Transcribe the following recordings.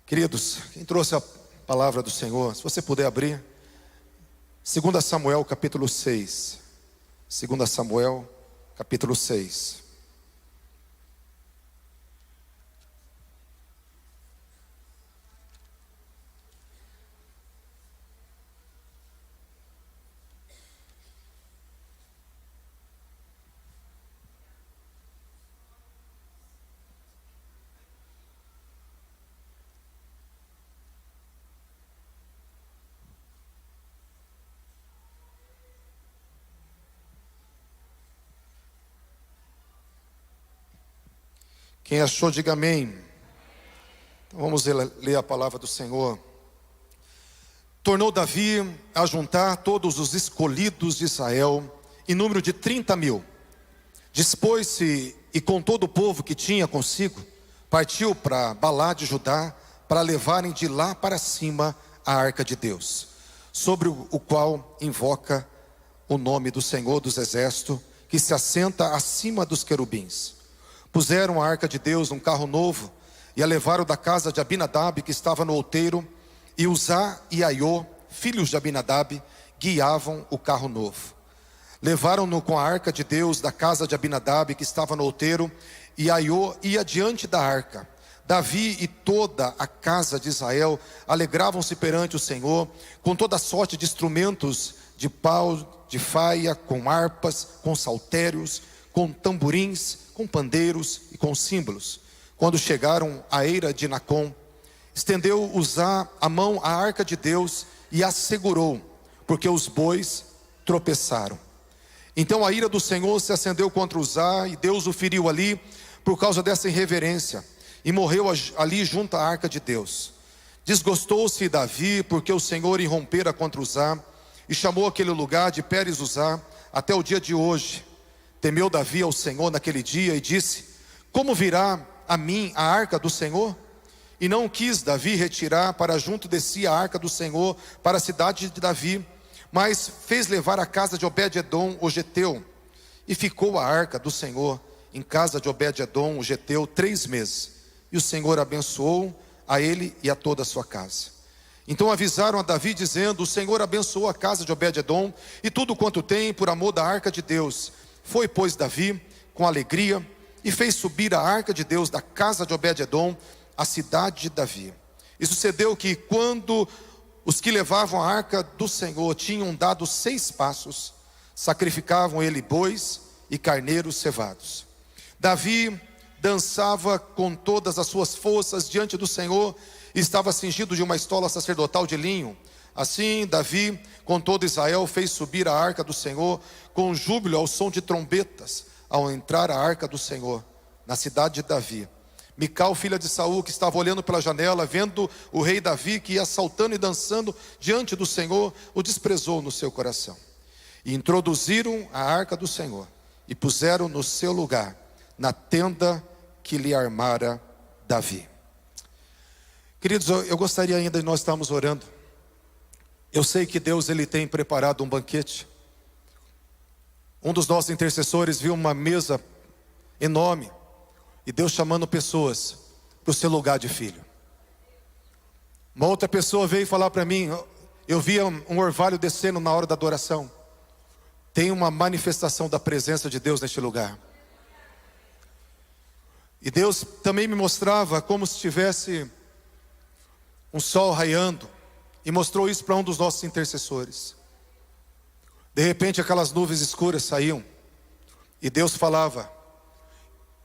Queridos, quem trouxe a palavra do Senhor, se você puder abrir, 2 Samuel capítulo 6. 2 Samuel capítulo 6. Quem achou, diga amém. Então vamos ler a palavra do Senhor. Tornou Davi a juntar todos os escolhidos de Israel, em número de 30.000. Dispôs-se e com todo o povo que tinha consigo, partiu para Balá de Judá, para levarem de lá para cima a arca de Deus, sobre o qual invoca o nome do Senhor dos Exércitos, que se assenta acima dos querubins. Puseram a arca de Deus num carro novo e a levaram da casa de Abinadab, que estava no outeiro, e Uzá e Aiô, filhos de Abinadab, guiavam o carro novo. Levaram-no com a arca de Deus da casa de Abinadab, que estava no outeiro, e Aiô ia diante da arca. Davi e toda a casa de Israel alegravam-se perante o Senhor, com toda sorte de instrumentos de pau, de faia, com harpas, com saltérios, com tamborins, com pandeiros e com símbolos. Quando chegaram à eira de Nacon, estendeu Uzá a mão à arca de Deus e a segurou, porque os bois tropeçaram. Então a ira do Senhor se acendeu contra Uzá, e Deus o feriu ali por causa dessa irreverência, e morreu ali junto à arca de Deus. Desgostou-se Davi, porque o Senhor irrompera contra Uzá, e chamou aquele lugar de Pérez Uzá até o dia de hoje. Temeu Davi ao Senhor naquele dia e disse: como virá a mim a arca do Senhor? E não quis Davi retirar para junto de si a arca do Senhor para a cidade de Davi, mas fez levar a casa de Obed-edom o geteu. E ficou a arca do Senhor em casa de Obed-edom o geteu 3 meses. E o Senhor abençoou a ele e a toda a sua casa. Então avisaram a Davi dizendo: o Senhor abençoou a casa de Obed-edom e tudo quanto tem por amor da arca de Deus. Foi, pois, Davi com alegria e fez subir a arca de Deus da casa de Obed-edom à cidade de Davi. E sucedeu que quando os que levavam a arca do Senhor tinham dado 6 passos, sacrificavam ele bois e carneiros cevados. Davi dançava com todas as suas forças diante do Senhor e estava cingido de uma estola sacerdotal de linho. Assim Davi com todo Israel fez subir a arca do Senhor com júbilo ao som de trombetas, ao entrar a arca do Senhor na cidade de Davi. Mical, filha de Saul, que estava olhando pela janela, vendo o rei Davi que ia saltando e dançando diante do Senhor, o desprezou no seu coração. E introduziram a arca do Senhor e puseram no seu lugar, na tenda que lhe armara Davi. Queridos, eu gostaria ainda de nós estarmos orando. Eu sei que Deus ele tem preparado um banquete. Um dos nossos intercessores viu uma mesa enorme e Deus chamando pessoas para o seu lugar de filho. Uma outra pessoa veio falar para mim: eu via um orvalho descendo na hora da adoração. Tem uma manifestação da presença de Deus neste lugar. E Deus também me mostrava como se tivesse um sol raiando, e mostrou isso para um dos nossos intercessores. De repente aquelas nuvens escuras saíam, e Deus falava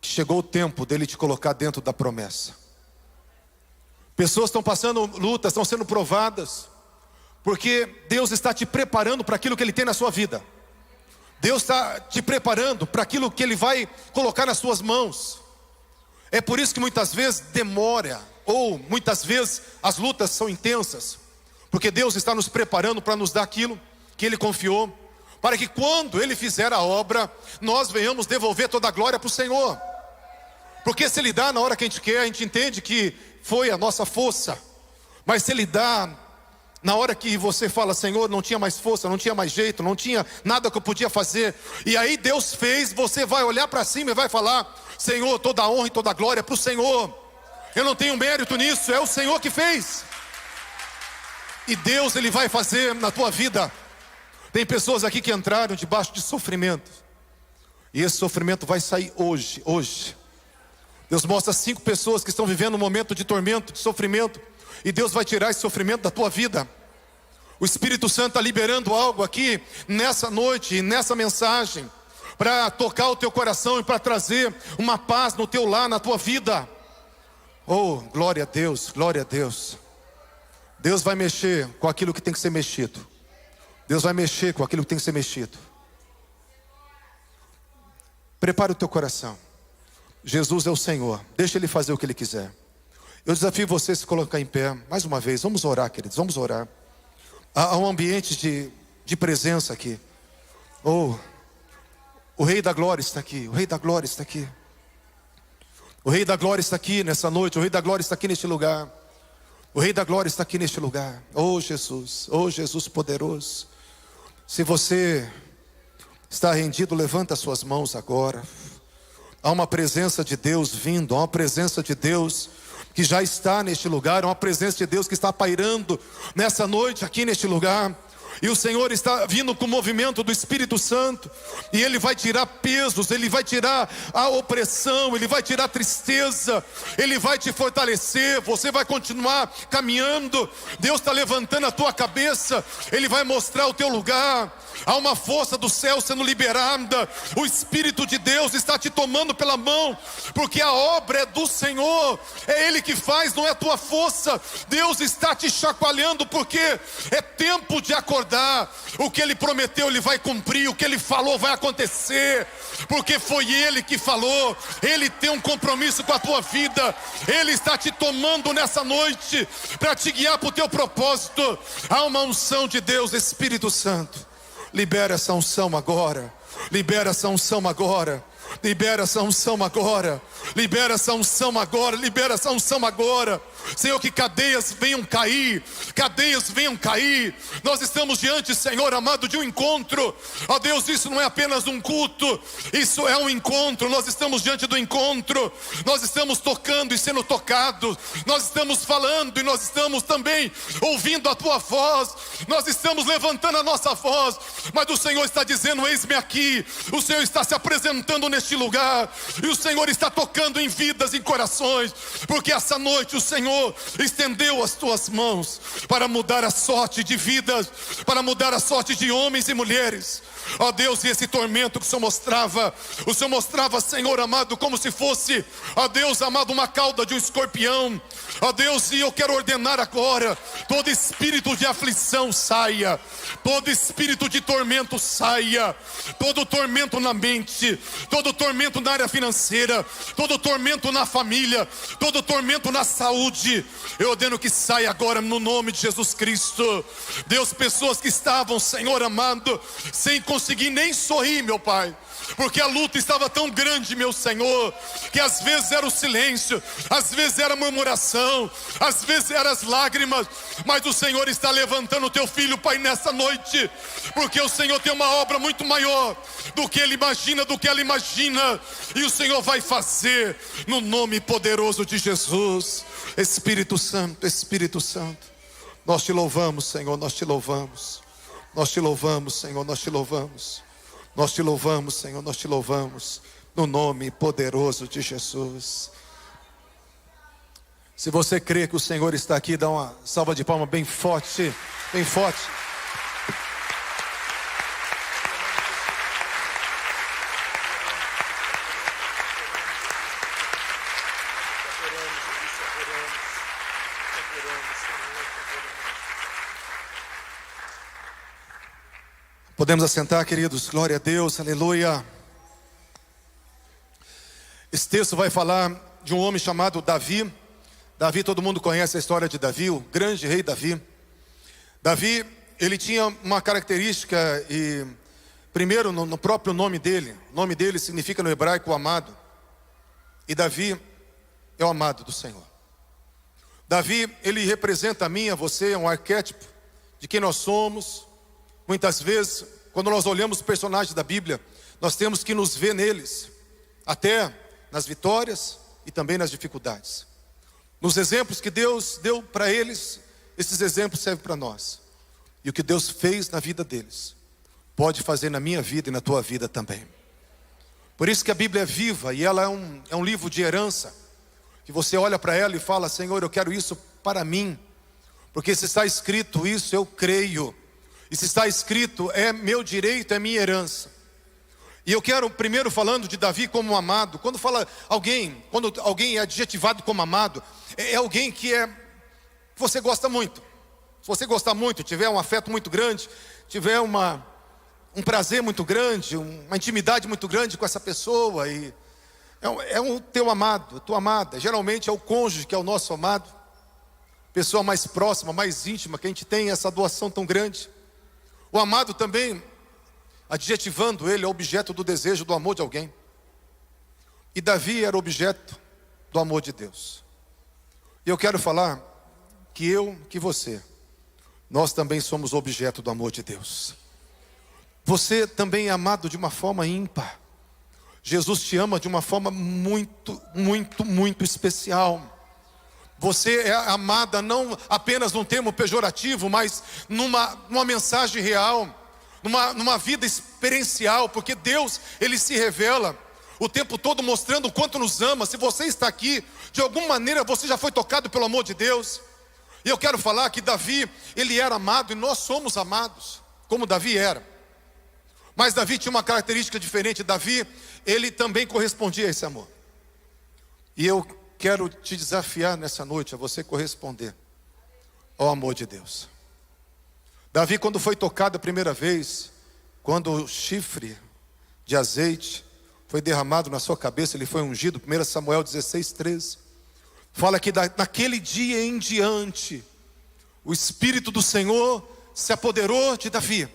que chegou o tempo dele te colocar dentro da promessa. Pessoas estão passando lutas, estão sendo provadas, porque Deus está te preparando para aquilo que Ele tem na sua vida. Deus está te preparando para aquilo que Ele vai colocar nas suas mãos. É por isso que muitas vezes demora, ou muitas vezes as lutas são intensas, porque Deus está nos preparando para nos dar aquilo que Ele confiou, para que quando Ele fizer a obra, nós venhamos devolver toda a glória para o Senhor. Porque se Ele dá na hora que a gente quer, a gente entende que foi a nossa força. Mas se Ele dá na hora que você fala: Senhor, não tinha mais força, não tinha mais jeito, não tinha nada que eu podia fazer, e aí Deus fez, você vai olhar para cima e vai falar: Senhor, toda a honra e toda a glória para o Senhor. Eu não tenho mérito nisso, é o Senhor que fez. E Deus, Ele vai fazer na tua vida. Tem pessoas aqui que entraram debaixo de sofrimento, e esse sofrimento vai sair hoje. Deus mostra 5 pessoas que estão vivendo um momento de tormento, de sofrimento, e Deus vai tirar esse sofrimento da tua vida. O Espírito Santo está liberando algo aqui, nessa noite, nessa mensagem, para tocar o teu coração e para trazer uma paz no teu lar, na tua vida. Oh, glória a Deus, glória a Deus. Deus vai mexer com aquilo que tem que ser mexido. Deus vai mexer com aquilo que tem que ser mexido. Prepara o teu coração. Jesus é o Senhor, deixa Ele fazer o que Ele quiser. Eu desafio você a se colocar em pé, mais uma vez, vamos orar, queridos, vamos orar. Há um ambiente de presença aqui. Oh, o Rei da Glória está aqui, o Rei da Glória está aqui. O Rei da Glória está aqui nessa noite, o Rei da Glória está aqui neste lugar. O Rei da Glória está aqui neste lugar. Oh Jesus poderoso. Se você está rendido, levanta as suas mãos agora. Há uma presença de Deus vindo, há uma presença de Deus que já está neste lugar, há uma presença de Deus que está pairando nessa noite aqui neste lugar. E o Senhor está vindo com o movimento do Espírito Santo, e Ele vai tirar pesos, Ele vai tirar a opressão, Ele vai tirar a tristeza, Ele vai te fortalecer, você vai continuar caminhando. Deus está levantando a tua cabeça, Ele vai mostrar o teu lugar. Há uma força do céu sendo liberada. O Espírito de Deus está te tomando pela mão, porque a obra é do Senhor, é Ele que faz, não é a tua força. Deus está te chacoalhando, porque é tempo de acordar. O que Ele prometeu Ele vai cumprir, o que Ele falou vai acontecer, porque foi Ele que falou. Ele tem um compromisso com a tua vida. Ele está te tomando nessa noite para te guiar para o teu propósito. Há uma unção de Deus, Espírito Santo. Libera essa unção agora. Libera essa unção agora. Libera essa unção agora. Libera essa unção agora. Libera essa unção agora. Senhor, que cadeias venham cair. Cadeias venham cair. Nós estamos diante, Senhor amado, de um encontro. Ó Deus, isso não é apenas um culto, isso é um encontro. Nós estamos diante do encontro. Nós estamos tocando e sendo tocados. Nós estamos falando e nós estamos também ouvindo a tua voz. Nós estamos levantando a nossa voz, mas o Senhor está dizendo: eis-me aqui. O Senhor está se apresentando neste lugar, e o Senhor está tocando em vidas, em corações, porque essa noite o Senhor estendeu as tuas mãos para mudar a sorte de vidas, para mudar a sorte de homens e mulheres. Ó Deus, e esse tormento que o Senhor mostrava, Senhor amado, como se fosse, ó Deus amado, uma cauda de um escorpião. Ó Deus, e eu quero ordenar agora: todo espírito de aflição saia, todo espírito de tormento saia, todo tormento na mente, todo tormento na área financeira, todo tormento na família, todo tormento na saúde, eu ordeno que saia agora no nome de Jesus Cristo. Deus, pessoas que estavam, Senhor amado, sem conseguir nem sorrir, meu Pai, porque a luta estava tão grande, meu Senhor, que às vezes era o silêncio, às vezes era a murmuração, às vezes eram as lágrimas, mas o Senhor está levantando o teu filho, Pai, nessa noite, porque o Senhor tem uma obra muito maior do que ele imagina, do que ela imagina, e o Senhor vai fazer no nome poderoso de Jesus. Espírito Santo, Espírito Santo, nós te louvamos, Senhor, nós te louvamos. Nós te louvamos, Senhor, nós te louvamos. Nós te louvamos, Senhor, nós te louvamos, no nome poderoso de Jesus. Se você crê que o Senhor está aqui, dá uma salva de palmas bem forte, bem forte. Podemos assentar, queridos, glória a Deus, aleluia. Esse texto vai falar de um homem chamado Davi. Davi, todo mundo conhece a história de Davi, o grande rei Davi. Davi, ele tinha uma característica, e primeiro no próprio nome dele. O nome dele significa no hebraico o amado. E Davi é o amado do Senhor. Davi, ele representa a mim, a você, é um arquétipo de quem nós somos. Muitas vezes, quando nós olhamos os personagens da Bíblia, nós temos que nos ver neles, até nas vitórias e também nas dificuldades. Nos exemplos que Deus deu para eles, esses exemplos servem para nós. E o que Deus fez na vida deles, pode fazer na minha vida e na tua vida também. Por isso que a Bíblia é viva e ela é um livro de herança. Que você olha para ela e fala: Senhor, eu quero isso para mim. Porque se está escrito isso, eu creio. E se está escrito, é meu direito, é minha herança. E eu quero primeiro falando de Davi como amado. Quando alguém é adjetivado como amado, é alguém que você gosta muito. Se você gostar muito, tiver um afeto muito grande, tiver um prazer muito grande, uma intimidade muito grande com essa pessoa, e é um teu amado, tua amada. Geralmente é o cônjuge que é o nosso amado, pessoa mais próxima, mais íntima, que a gente tem essa doação tão grande. O amado também, adjetivando ele, é objeto do desejo, do amor de alguém. E Davi era objeto do amor de Deus. E eu quero falar que você, nós também somos objeto do amor de Deus. Você também é amado de uma forma ímpar. Jesus te ama de uma forma muito, muito, muito especial. Você é amada não apenas num termo pejorativo, mas numa mensagem real, numa vida experiencial, porque Deus, Ele se revela o tempo todo mostrando o quanto nos ama. Se você está aqui, de alguma maneira você já foi tocado pelo amor de Deus. E eu quero falar que Davi, ele era amado e nós somos amados, como Davi era. Mas Davi tinha uma característica diferente. Davi, ele também correspondia a esse amor. E eu quero te desafiar nessa noite a você corresponder ao amor de Deus. Davi, quando foi tocado a primeira vez, quando o chifre de azeite foi derramado na sua cabeça, ele foi ungido, 1 Samuel 16:13, fala que naquele dia em diante, o Espírito do Senhor se apoderou de Davi.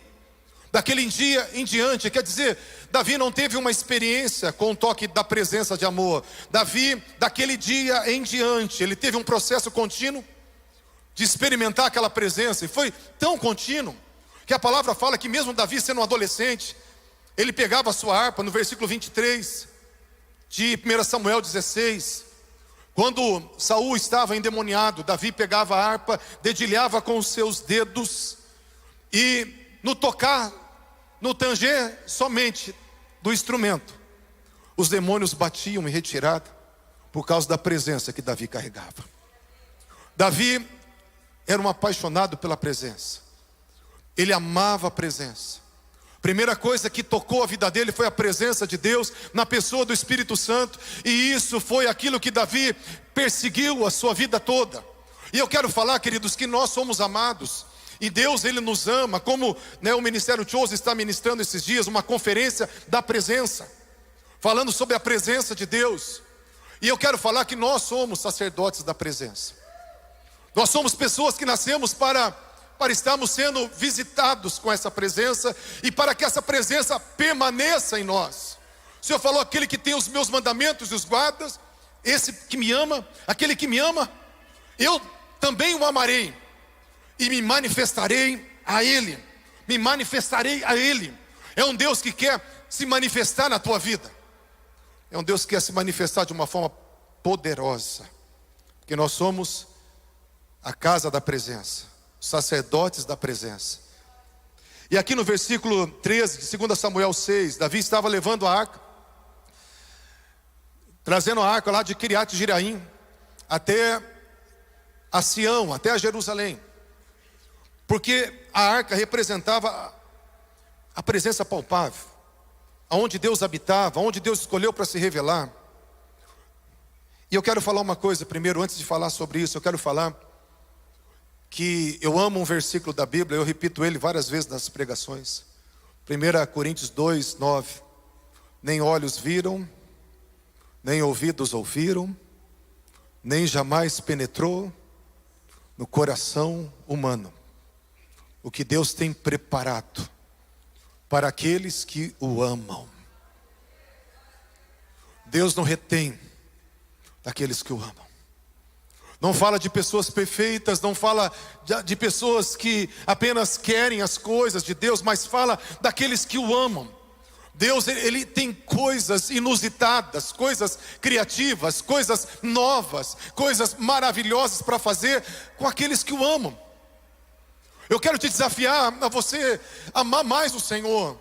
Daquele dia em diante, quer dizer, Davi não teve uma experiência com o toque da presença de amor. Davi, daquele dia em diante, ele teve um processo contínuo de experimentar aquela presença. E foi tão contínuo, que a palavra fala que mesmo Davi sendo um adolescente, ele pegava a sua harpa, no versículo 23 de 1 Samuel 16. Quando Saul estava endemoniado, Davi pegava a harpa, dedilhava com os seus dedos, e no tocar, no tanger somente do instrumento, os demônios batiam em retirada, por causa da presença que Davi carregava. Davi era um apaixonado pela presença. Ele amava a presença. Primeira coisa que tocou a vida dele foi a presença de Deus na pessoa do Espírito Santo. E isso foi aquilo que Davi perseguiu a sua vida toda. E eu quero falar, queridos, que nós somos amados. E Deus, Ele nos ama, como o Ministério Chose está ministrando esses dias, uma conferência da presença, falando sobre a presença de Deus. E eu quero falar que nós somos sacerdotes da presença. Nós somos pessoas que nascemos para estarmos sendo visitados com essa presença, e para que essa presença permaneça em nós. O Senhor falou: aquele que tem os meus mandamentos e os guardas, esse que me ama, aquele que me ama, eu também o amarei. E me manifestarei a Ele. Me manifestarei a Ele. É um Deus que quer se manifestar na tua vida. É um Deus que quer se manifestar de uma forma poderosa. Porque nós somos a casa da presença, sacerdotes da presença. E aqui no versículo 13 de 2 Samuel 6, Davi estava levando a arca, trazendo a arca lá de Kiriat Jiraim até a Sião, até a Jerusalém. Porque a arca representava a presença palpável, aonde Deus habitava, aonde Deus escolheu para se revelar. E eu quero falar uma coisa primeiro, antes de falar sobre isso. Eu quero falar que eu amo um versículo da Bíblia, eu repito ele várias vezes nas pregações. 1 Coríntios 2:9. Nem olhos viram, nem ouvidos ouviram, nem jamais penetrou no coração humano o que Deus tem preparado para aqueles que o amam. Deus não retém daqueles que o amam. Não fala de pessoas perfeitas, não fala de pessoas que apenas querem as coisas de Deus, mas fala daqueles que o amam. Deus, Ele tem coisas inusitadas, coisas criativas, coisas novas, coisas maravilhosas para fazer com aqueles que o amam. Eu quero te desafiar a você amar mais o Senhor,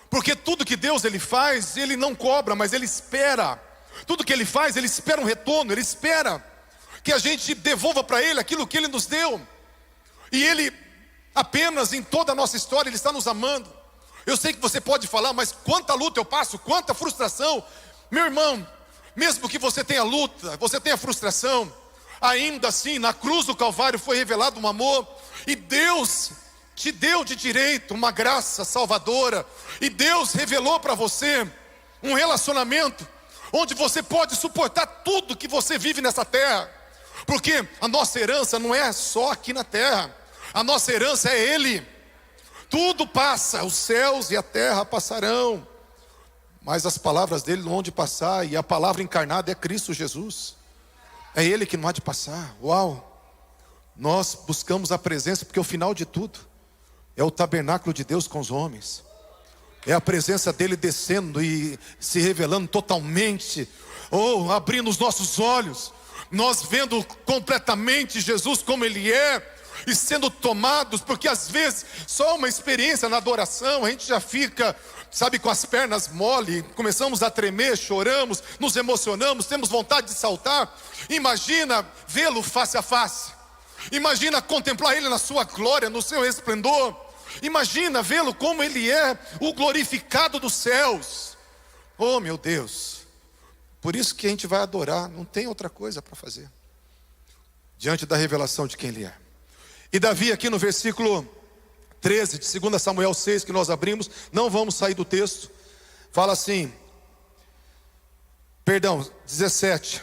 porque tudo que Deus Ele faz, Ele não cobra, mas Ele espera. Tudo que Ele faz, Ele espera um retorno, Ele espera que a gente devolva para Ele aquilo que Ele nos deu. E Ele apenas em toda a nossa história, Ele está nos amando. Eu sei que você pode falar, mas quanta luta eu passo, quanta frustração. Meu irmão, mesmo que você tenha luta, você tenha frustração, ainda assim na cruz do Calvário foi revelado um amor. E Deus te deu de direito uma graça salvadora. E Deus revelou para você um relacionamento onde você pode suportar tudo que você vive nessa terra. Porque a nossa herança não é só aqui na terra, a nossa herança é Ele. Tudo passa, os céus e a terra passarão, mas as palavras dele não hão de passar. E a palavra encarnada é Cristo Jesus. É Ele que não há de passar. Uau! Nós buscamos a presença, porque o final de tudo é o tabernáculo de Deus com os homens. É a presença dele descendo e se revelando totalmente, ou abrindo os nossos olhos, nós vendo completamente Jesus como Ele é, e sendo tomados, porque às vezes só uma experiência na adoração, a gente já fica, sabe, com as pernas mole, começamos a tremer, choramos, nos emocionamos, temos vontade de saltar. Imagina vê-lo face a face, imagina contemplar Ele na sua glória, no seu esplendor, imagina vê-lo como Ele é, o glorificado dos céus. Oh meu Deus, por isso que a gente vai adorar, não tem outra coisa para fazer, diante da revelação de quem Ele é. E Davi aqui no versículo 13 de 2 Samuel 6, que nós abrimos, não vamos sair do texto, fala assim, 17,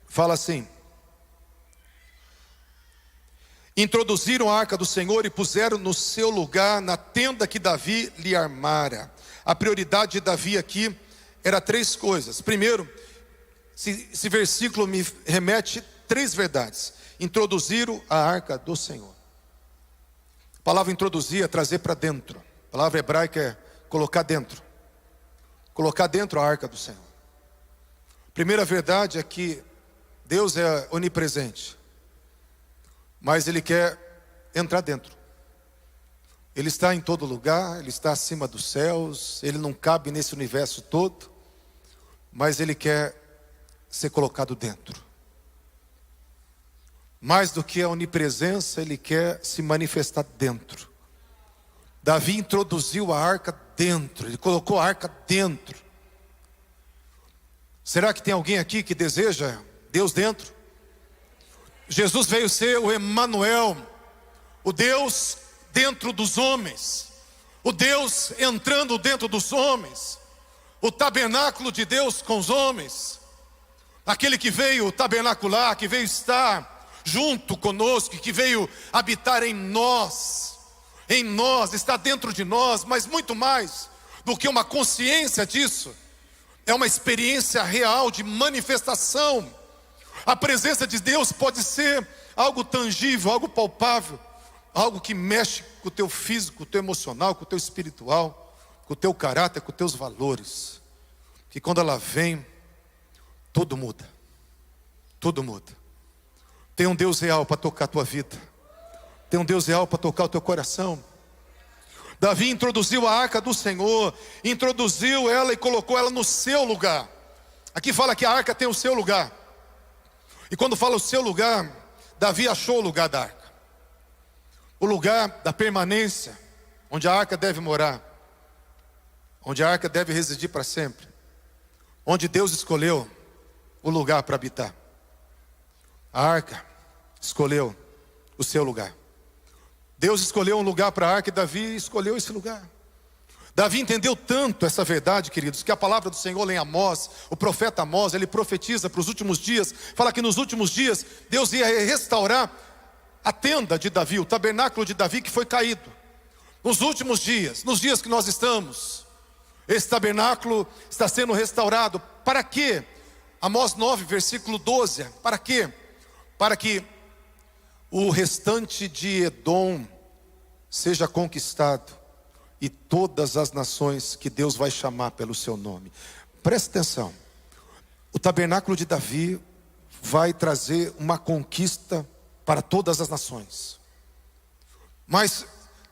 fala assim: introduziram a arca do Senhor e puseram no seu lugar na tenda que Davi lhe armara. A prioridade de Davi aqui era 3 coisas. Primeiro, esse versículo me remete 3 verdades. Introduziram a arca do Senhor. A palavra introduzir é trazer para dentro. A palavra hebraica é colocar dentro. Colocar dentro a arca do Senhor. Primeira verdade é que Deus é onipresente, mas Ele quer entrar dentro. Ele está em todo lugar, Ele está acima dos céus, Ele não cabe nesse universo todo, mas Ele quer ser colocado dentro. Mais do que a onipresença, Ele quer se manifestar dentro. Davi introduziu a arca dentro, ele colocou a arca dentro. Será que tem alguém aqui que deseja Deus dentro? Jesus veio ser o Emanuel, o Deus dentro dos homens, o Deus entrando dentro dos homens, o tabernáculo de Deus com os homens, aquele que veio tabernacular, que veio estar junto conosco, que veio habitar em nós, está dentro de nós, mas muito mais do que uma consciência disso, é uma experiência real de manifestação. A presença de Deus pode ser algo tangível, algo palpável, algo que mexe com o teu físico, com o teu emocional, com o teu espiritual, com o teu caráter, com os teus valores, que quando ela vem, tudo muda, tudo muda. Tem um Deus real para tocar a tua vida, tem um Deus real para tocar o teu coração. Davi introduziu a arca do Senhor, introduziu ela e colocou ela no seu lugar. Aqui fala que a arca tem o seu lugar, e quando fala o seu lugar, Davi achou o lugar da arca, o lugar da permanência, onde a arca deve morar, onde a arca deve residir para sempre, onde Deus escolheu o lugar para habitar. A arca escolheu o seu lugar. Deus escolheu um lugar para a arca e Davi escolheu esse lugar. Davi entendeu tanto essa verdade, queridos, que a palavra do Senhor em Amós, o profeta Amós, ele profetiza para os últimos dias, fala que nos últimos dias Deus ia restaurar a tenda de Davi, o tabernáculo de Davi que foi caído. Nos últimos dias, nos dias que nós estamos, esse tabernáculo está sendo restaurado. Para quê? Amós 9, versículo 12, para quê? Para que o restante de Edom seja conquistado e todas as nações que Deus vai chamar pelo seu nome. Presta atenção. O tabernáculo de Davi vai trazer uma conquista para todas as nações. Mas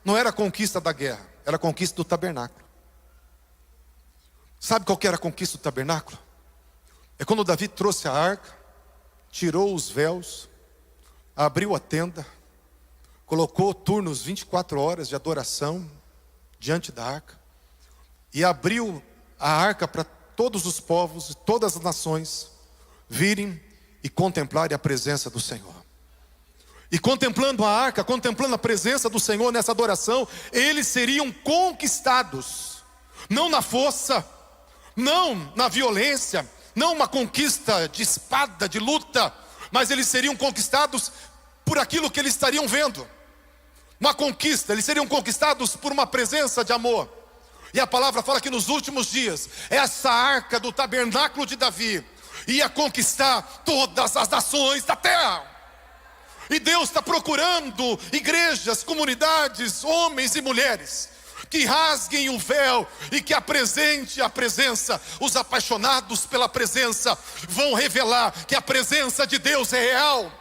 não era a conquista da guerra, era a conquista do tabernáculo. Sabe qual que era a conquista do tabernáculo? É quando Davi trouxe a arca, tirou os véus, abriu a tenda, colocou turnos 24 horas de adoração diante da arca, e abriu a arca para todos os povos e todas as nações virem e contemplarem a presença do Senhor. E contemplando a arca, contemplando a presença do Senhor nessa adoração, eles seriam conquistados, não na força, não na violência, não uma conquista de espada, de luta, mas eles seriam conquistados por aquilo que eles estariam vendo. Uma conquista, eles seriam conquistados por uma presença de amor. E a palavra fala que nos últimos dias, essa arca do tabernáculo de Davi ia conquistar todas as nações da terra. E Deus está procurando igrejas, comunidades, homens e mulheres que rasguem o véu e que apresente a presença. Os apaixonados pela presença vão revelar que a presença de Deus é real.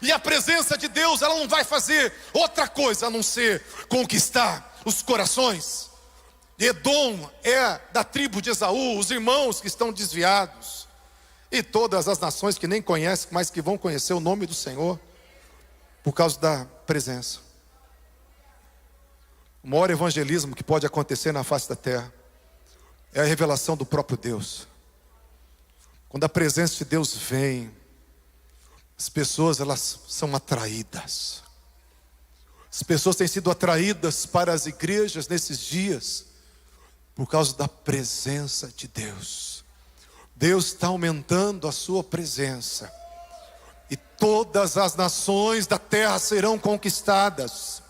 E a presença de Deus, ela não vai fazer outra coisa a não ser conquistar os corações. Edom é da tribo de Esaú, os irmãos que estão desviados, e todas as nações que nem conhecem, mas que vão conhecer o nome do Senhor por causa da presença. O maior evangelismo que pode acontecer na face da terra é a revelação do próprio Deus. Quando a presença de Deus vem, as pessoas, elas são atraídas. As pessoas têm sido atraídas para as igrejas nesses dias por causa da presença de Deus. Deus está aumentando a sua presença, e todas as nações da terra serão conquistadas.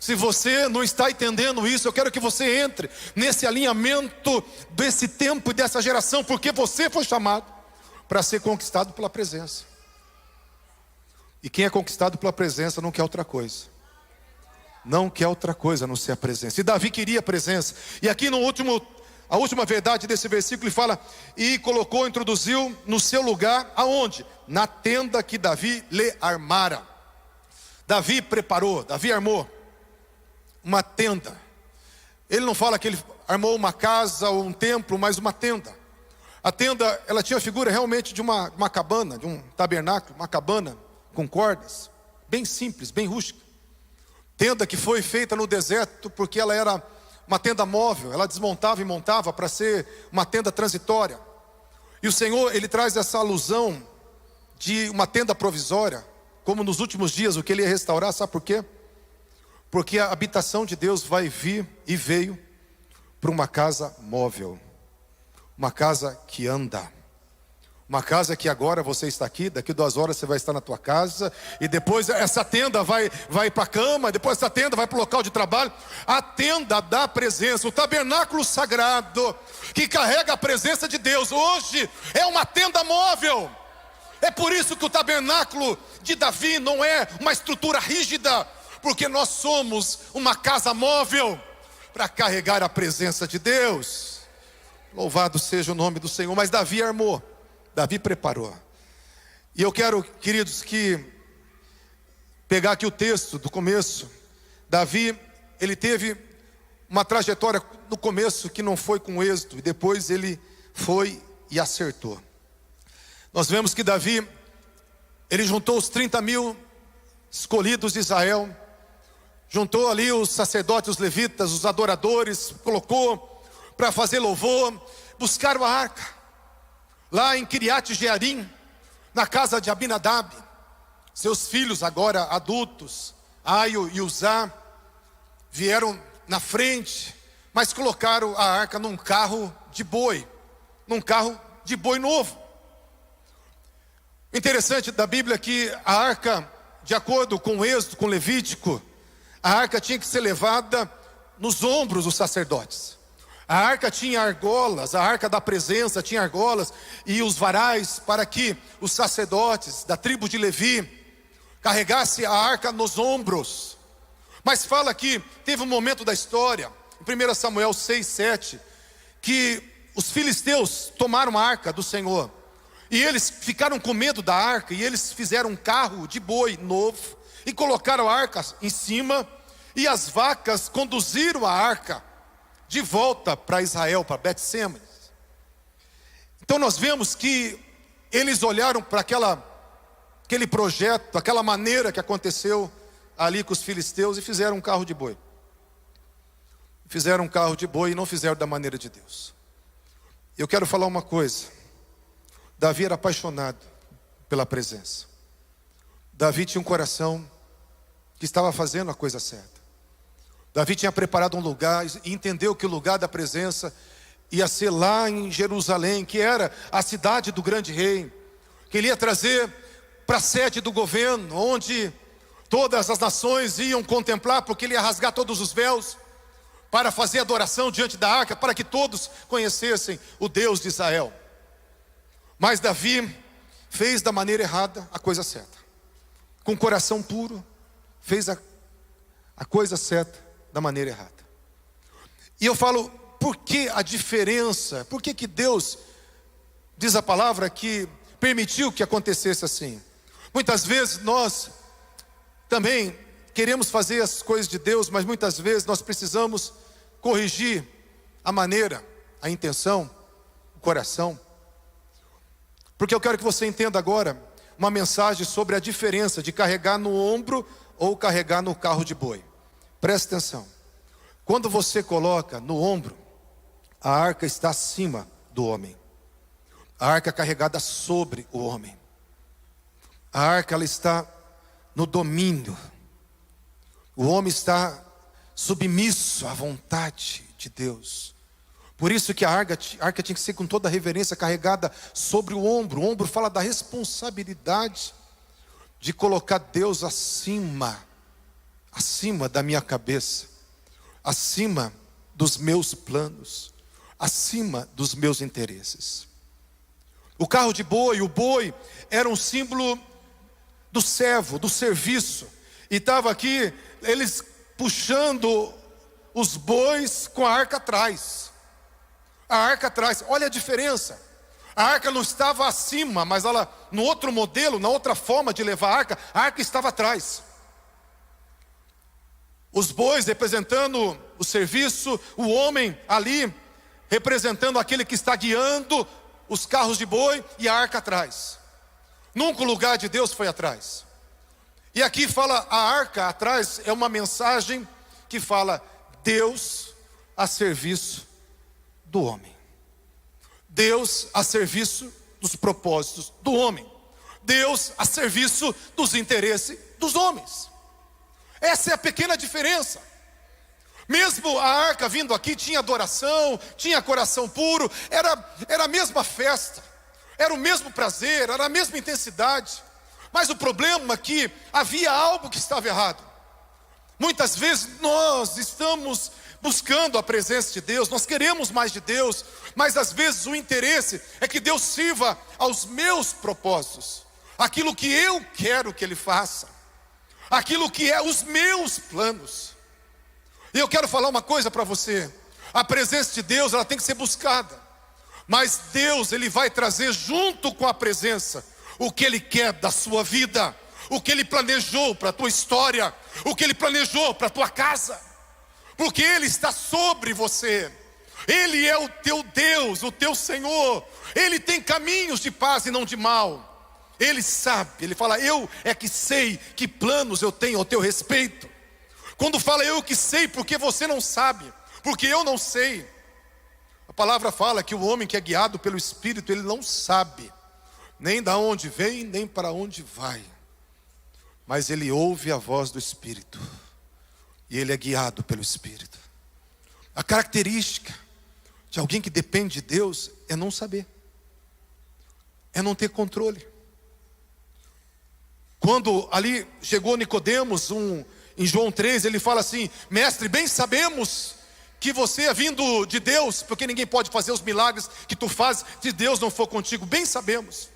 Se você não está entendendo isso, eu quero que você entre nesse alinhamento desse tempo e dessa geração, porque você foi chamado para ser conquistado pela presença. E quem é conquistado pela presença não quer outra coisa. Não quer outra coisa a não ser a presença. E Davi queria a presença. E aqui a última verdade desse versículo, ele fala: e colocou, introduziu no seu lugar, aonde? Na tenda que Davi lhe armara. Davi preparou, Davi armou uma tenda. Ele não fala que ele armou uma casa ou um templo, mas uma tenda. A tenda, ela tinha a figura realmente de uma cabana, de um tabernáculo, uma cabana com cordas, bem simples, bem rústica. Tenda que foi feita no deserto porque ela era uma tenda móvel, ela desmontava e montava para ser uma tenda transitória. E o Senhor, Ele traz essa alusão de uma tenda provisória, como nos últimos dias o que Ele ia restaurar, sabe por quê? Porque a habitação de Deus vai vir e veio para uma casa móvel, uma casa que anda. Uma casa que agora você está aqui, daqui 2 horas você vai estar na tua casa, e depois essa tenda vai para a cama, depois essa tenda vai para o local de trabalho. A tenda da presença, o tabernáculo sagrado, que carrega a presença de Deus, hoje é uma tenda móvel. É por isso que o tabernáculo de Davi não é uma estrutura rígida, porque nós somos uma casa móvel para carregar a presença de Deus. Louvado seja o nome do Senhor. Mas Davi armou, Davi preparou. E eu quero, queridos, que pegar aqui o texto do começo. Davi, ele teve uma trajetória no começo que não foi com êxito, e depois ele foi e acertou. Nós vemos que Davi, ele juntou os 30.000 escolhidos de Israel, juntou ali os sacerdotes, os levitas, os adoradores, colocou para fazer louvor, buscaram a arca lá em Kiriat Jearim, na casa de Abinadab. Seus filhos agora adultos, Aio e Uzá, vieram na frente, mas colocaram a arca num carro de boi novo. O interessante da Bíblia é que a arca, de acordo com o Êxodo, com o Levítico, a arca tinha que ser levada nos ombros dos sacerdotes. A arca tinha argolas, a arca da presença tinha argolas e os varais para que os sacerdotes da tribo de Levi carregassem a arca nos ombros. Mas fala que teve um momento da história em 1 Samuel 6, 7, que os filisteus tomaram a arca do Senhor, e eles ficaram com medo da arca, e eles fizeram um carro de boi novo, e colocaram a arca em cima, e as vacas conduziram a arca de volta para Israel, para Bet-Semes. Então nós vemos que eles olharam para aquele projeto, aquela maneira que aconteceu ali com os filisteus, e fizeram um carro de boi. Fizeram um carro de boi e não fizeram da maneira de Deus. Eu quero falar uma coisa. Davi era apaixonado pela presença. Davi tinha um coração que estava fazendo a coisa certa. Davi tinha preparado um lugar e entendeu que o lugar da presença ia ser lá em Jerusalém, que era a cidade do grande rei, que ele ia trazer para a sede do governo, onde todas as nações iam contemplar, porque ele ia rasgar todos os véus para fazer adoração diante da arca, para que todos conhecessem o Deus de Israel. Mas Davi fez da maneira errada a coisa certa. Com o coração puro, fez a coisa certa da maneira errada. E eu falo, por que a diferença? Por que Deus, diz a palavra, que permitiu que acontecesse assim? Muitas vezes nós também queremos fazer as coisas de Deus, mas muitas vezes nós precisamos corrigir a maneira, a intenção, o coração. Porque eu quero que você entenda agora uma mensagem sobre a diferença de carregar no ombro ou carregar no carro de boi. Preste atenção. Quando você coloca no ombro, a arca está acima do homem. A arca é carregada sobre o homem. A arca, ela está no domínio. O homem está submisso à vontade de Deus. Por isso que a arca tinha que ser com toda a reverência carregada sobre o ombro. O ombro fala da responsabilidade de colocar Deus acima da minha cabeça, acima dos meus planos, acima dos meus interesses. O carro de boi, o boi, era um símbolo do servo, do serviço. E estava aqui, eles puxando os bois com a arca atrás. A arca atrás, olha a diferença. A arca não estava acima, mas ela, no outro modelo, na outra forma de levar a arca estava atrás. Os bois representando o serviço, o homem ali representando aquele que está guiando os carros de boi, e a arca atrás. Nunca o lugar de Deus foi atrás. E aqui fala, a arca atrás é uma mensagem que fala Deus a serviço do homem. Deus a serviço dos propósitos do homem. Deus a serviço dos interesses dos homens. Essa é a pequena diferença. Mesmo a arca vindo aqui tinha adoração, tinha coração puro, era a mesma festa, era o mesmo prazer, era a mesma intensidade. Mas o problema é que havia algo que estava errado. Muitas vezes nós estamos buscando a presença de Deus, nós queremos mais de Deus, mas às vezes o interesse é que Deus sirva aos meus propósitos, aquilo que eu quero que Ele faça, aquilo que é os meus planos. E eu quero falar uma coisa para você. A presença de Deus, ela tem que ser buscada. Mas Deus, Ele vai trazer junto com a presença o que Ele quer da sua vida, o que Ele planejou para a tua história, o que Ele planejou para a tua casa. Porque Ele está sobre você. Ele é o teu Deus, o teu Senhor. Ele tem caminhos de paz e não de mal. Ele sabe, Ele fala, eu é que sei que planos eu tenho ao teu respeito. Quando fala eu que sei, porque você não sabe, porque eu não sei. A palavra fala que o homem que é guiado pelo Espírito, ele não sabe nem da onde vem, nem para onde vai. Mas ele ouve a voz do Espírito, e ele é guiado pelo Espírito. A característica de alguém que depende de Deus é não saber, é não ter controle. Quando ali chegou Nicodemos, em João 3, ele fala assim, mestre, bem sabemos que você é vindo de Deus, porque ninguém pode fazer os milagres que tu fazes se Deus não for contigo, bem sabemos.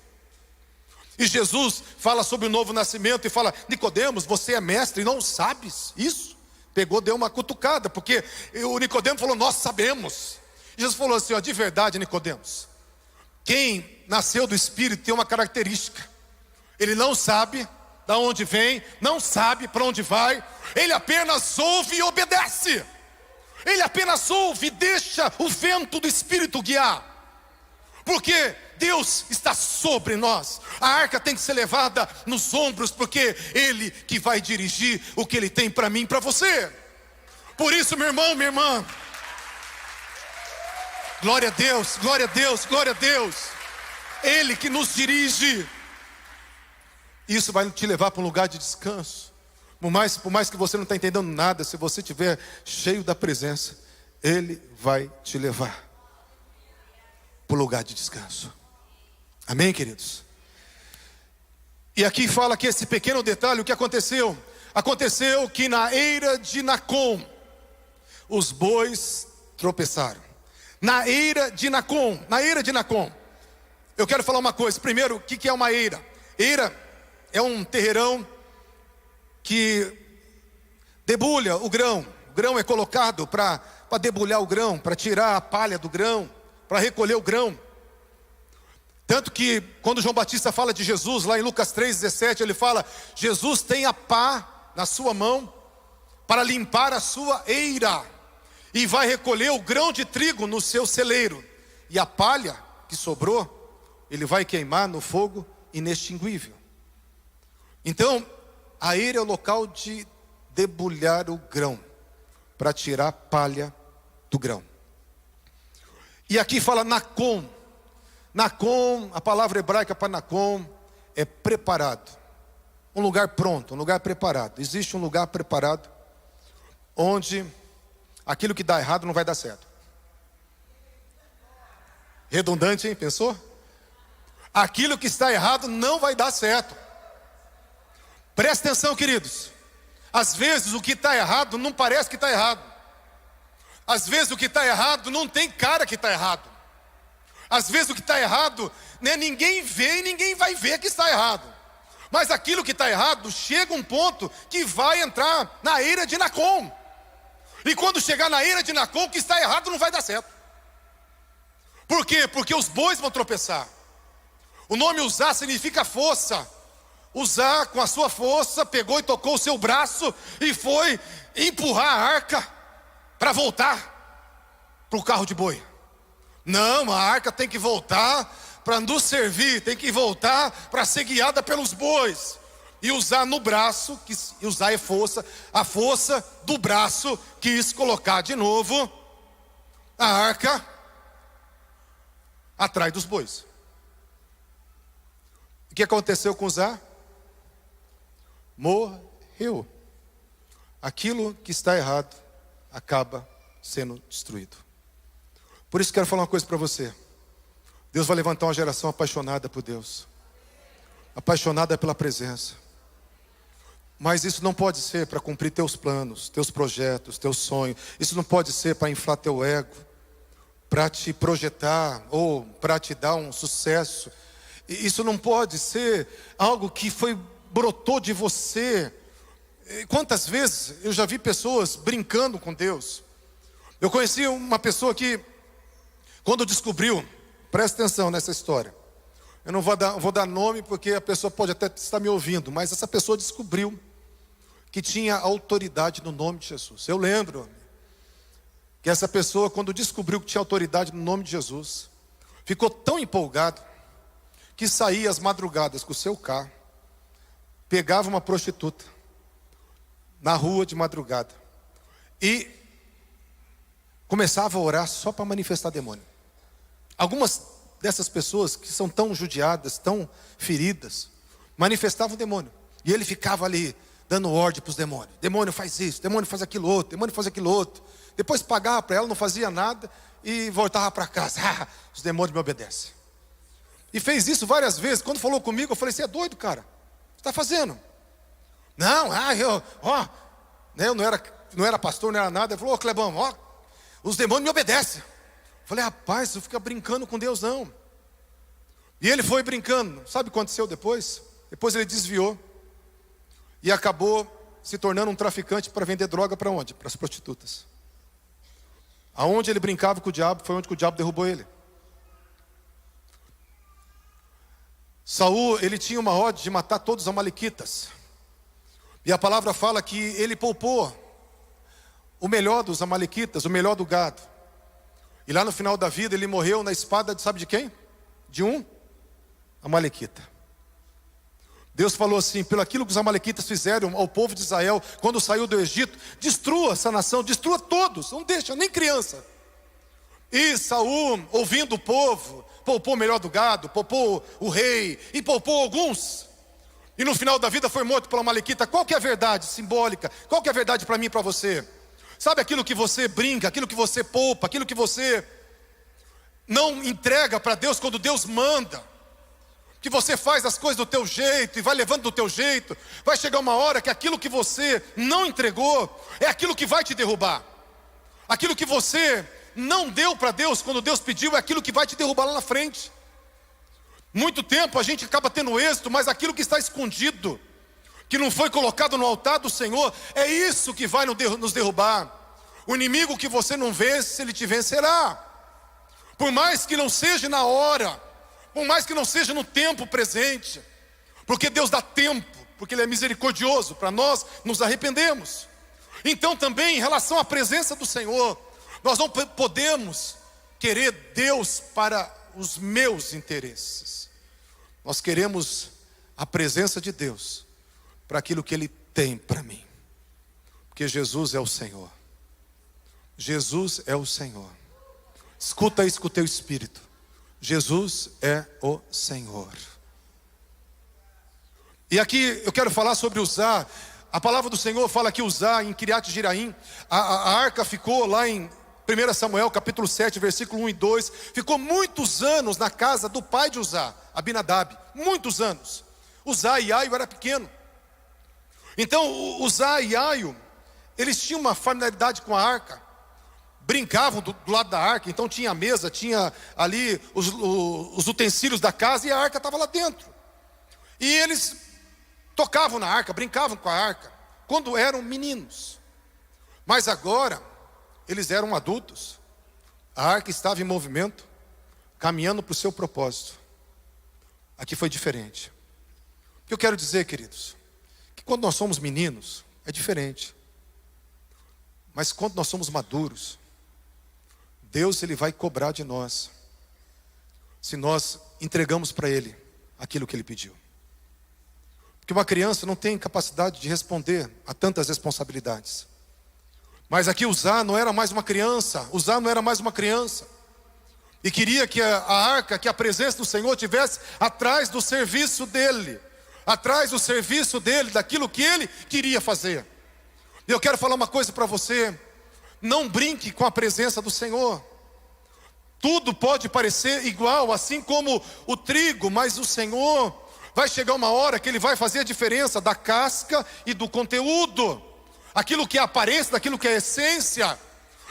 E Jesus fala sobre o novo nascimento e fala, Nicodemos, você é mestre e não sabes isso? Pegou, deu uma cutucada, porque o Nicodemo falou: nós sabemos. Jesus falou assim: ó, de verdade, Nicodemos, quem nasceu do Espírito tem uma característica: ele não sabe da onde vem, não sabe para onde vai, ele apenas ouve e obedece. Ele apenas ouve e deixa o vento do Espírito guiar. Porque Deus está sobre nós. A arca tem que ser levada nos ombros, porque Ele que vai dirigir o que Ele tem para mim e para você. Por isso, meu irmão, minha irmã, glória a Deus, glória a Deus, glória a Deus. Ele que nos dirige. Isso vai te levar para um lugar de descanso. Por mais que você não está entendendo nada, se você estiver cheio da presença, Ele vai te levar para o lugar de descanso. Amém, queridos? E aqui fala que esse pequeno detalhe, o que aconteceu? Aconteceu que na eira de Nacon, os bois tropeçaram. Na eira de Nacon, eu quero falar uma coisa. Primeiro, o que é uma eira? Eira é um terreirão que debulha o grão. O grão é colocado para debulhar o grão, para tirar a palha do grão, para recolher o grão. Tanto que quando João Batista fala de Jesus, lá em Lucas 3,17, ele fala: Jesus tem a pá na sua mão para limpar a sua eira, e vai recolher o grão de trigo no seu celeiro, e a palha que sobrou, ele vai queimar no fogo inextinguível. Então, a eira é o local de debulhar o grão, para tirar a palha do grão. E aqui fala Nacon. Nacon, a palavra hebraica para Nacon é preparado. Um lugar pronto, um lugar preparado. Existe um lugar preparado onde aquilo que dá errado não vai dar certo. Redundante, hein? Pensou? Aquilo que está errado não vai dar certo. Presta atenção, queridos. Às vezes o que está errado não parece que está errado. Às vezes o que está errado não tem cara que está errado. Às vezes o que está errado, né, ninguém vê e ninguém vai ver que está errado. Mas aquilo que está errado chega um ponto que vai entrar na eira de Nacon. E quando chegar na eira de Nacon, o que está errado não vai dar certo. Por quê? Porque os bois vão tropeçar. O nome Uzá significa força. Uzá, com a sua força, pegou e tocou o seu braço e foi empurrar a arca para voltar para o carro de boi. Não, a arca tem que voltar para nos servir, tem que voltar para ser guiada pelos bois. E Uzá no braço, que Uzá é força, a força do braço quis colocar de novo a arca atrás dos bois. O que aconteceu com Uzá? Morreu. Aquilo que está errado acaba sendo destruído. Por isso quero falar uma coisa para você. Deus vai levantar uma geração apaixonada por Deus, apaixonada pela presença. Mas isso não pode ser para cumprir teus planos, teus projetos, teus sonhos. Isso não pode ser para inflar teu ego, para te projetar ou para te dar um sucesso. Isso não pode ser algo que brotou de você. Quantas vezes eu já vi pessoas brincando com Deus. Eu conheci uma pessoa que, quando descobriu, presta atenção nessa história. Eu não vou dar nome porque a pessoa pode até estar me ouvindo, mas essa pessoa descobriu que tinha autoridade no nome de Jesus. Eu lembro que essa pessoa, quando descobriu que tinha autoridade no nome de Jesus, ficou tão empolgado que saía às madrugadas com o seu carro, pegava uma prostituta na rua de madrugada e começava a orar só para manifestar demônio. Algumas dessas pessoas que são tão judiadas, tão feridas, manifestavam o demônio. E ele ficava ali dando ordem para os demônios. Demônio faz isso, demônio faz aquilo outro, demônio faz aquilo outro. Depois pagava para ela, não fazia nada e voltava para casa. Ah, os demônios me obedecem. E fez isso várias vezes. Quando falou comigo, eu falei: você é doido, cara? O que você está fazendo? Não, eu não era pastor, não era nada. Ele falou: Clebão, os demônios me obedecem. Eu falei: rapaz, você fica brincando com Deus não. E ele foi brincando. Sabe o que aconteceu depois? Depois ele desviou e acabou se tornando um traficante para vender droga para onde? Para as prostitutas. Aonde ele brincava com o diabo, foi onde que o diabo derrubou ele. Saul, ele tinha uma ordem de matar todos os amalequitas. E a palavra fala que ele poupou o melhor dos amalequitas, o melhor do gado. E lá no final da vida ele morreu na espada de sabe de quem? De um amalequita. Deus falou assim: pelo aquilo que os amalequitas fizeram ao povo de Israel quando saiu do Egito, destrua essa nação, destrua todos, não deixa nem criança. E Saul, ouvindo o povo, poupou o melhor do gado, poupou o rei e poupou alguns. E no final da vida foi morto pela amalequita. Qual que é a verdade simbólica? Qual que é a verdade para mim e para você? Sabe aquilo que você brinca, aquilo que você poupa, aquilo que você não entrega para Deus quando Deus manda, que você faz as coisas do teu jeito e vai levando do teu jeito, vai chegar uma hora que aquilo que você não entregou é aquilo que vai te derrubar. Aquilo que você não deu para Deus quando Deus pediu é aquilo que vai te derrubar lá na frente. Muito tempo a gente acaba tendo êxito, mas aquilo que está escondido, que não foi colocado no altar do Senhor, é isso que vai nos derrubar. O inimigo que você não vence, ele te vencerá. Por mais que não seja na hora, por mais que não seja no tempo presente, porque Deus dá tempo, porque Ele é misericordioso para nós nos arrependermos. Então também em relação à presença do Senhor, nós não podemos querer Deus para os meus interesses. Nós queremos a presença de Deus para aquilo que Ele tem para mim. Porque Jesus é o Senhor. Jesus é o Senhor. Escuta isso com o teu espírito. Jesus é o Senhor. E aqui eu quero falar sobre Uzá. A palavra do Senhor fala que Uzá, em Kiriat Jiraim, a arca ficou lá em 1 Samuel capítulo 7, versículo 1 e 2. Ficou muitos anos na casa do pai de Uzá, Abinadab. Muitos anos. Uzá e Aio era pequeno. Então Uzá e Aio, eles tinham uma familiaridade com a arca. Brincavam do lado da arca. Então tinha a mesa, tinha ali os utensílios da casa, e a arca estava lá dentro. E eles tocavam na arca, brincavam com a arca quando eram meninos. Mas agora eles eram adultos. A arca estava em movimento, caminhando para o seu propósito. Aqui foi diferente. O que eu quero dizer, queridos, que quando nós somos meninos é diferente. Mas quando nós somos maduros, Deus, Ele vai cobrar de nós, se nós entregamos para Ele aquilo que Ele pediu. Porque uma criança não tem capacidade de responder a tantas responsabilidades. Mas aqui Uzá não era mais uma criança. Uzá não era mais uma criança. E queria que a arca, que a presença do Senhor tivesse atrás do serviço dele. Atrás do serviço dele, daquilo que ele queria fazer. E eu quero falar uma coisa para você. Não brinque com a presença do Senhor. Tudo pode parecer igual, assim como o trigo, mas o Senhor vai chegar uma hora que Ele vai fazer a diferença da casca e do conteúdo. Aquilo que é aparência, daquilo que é essência.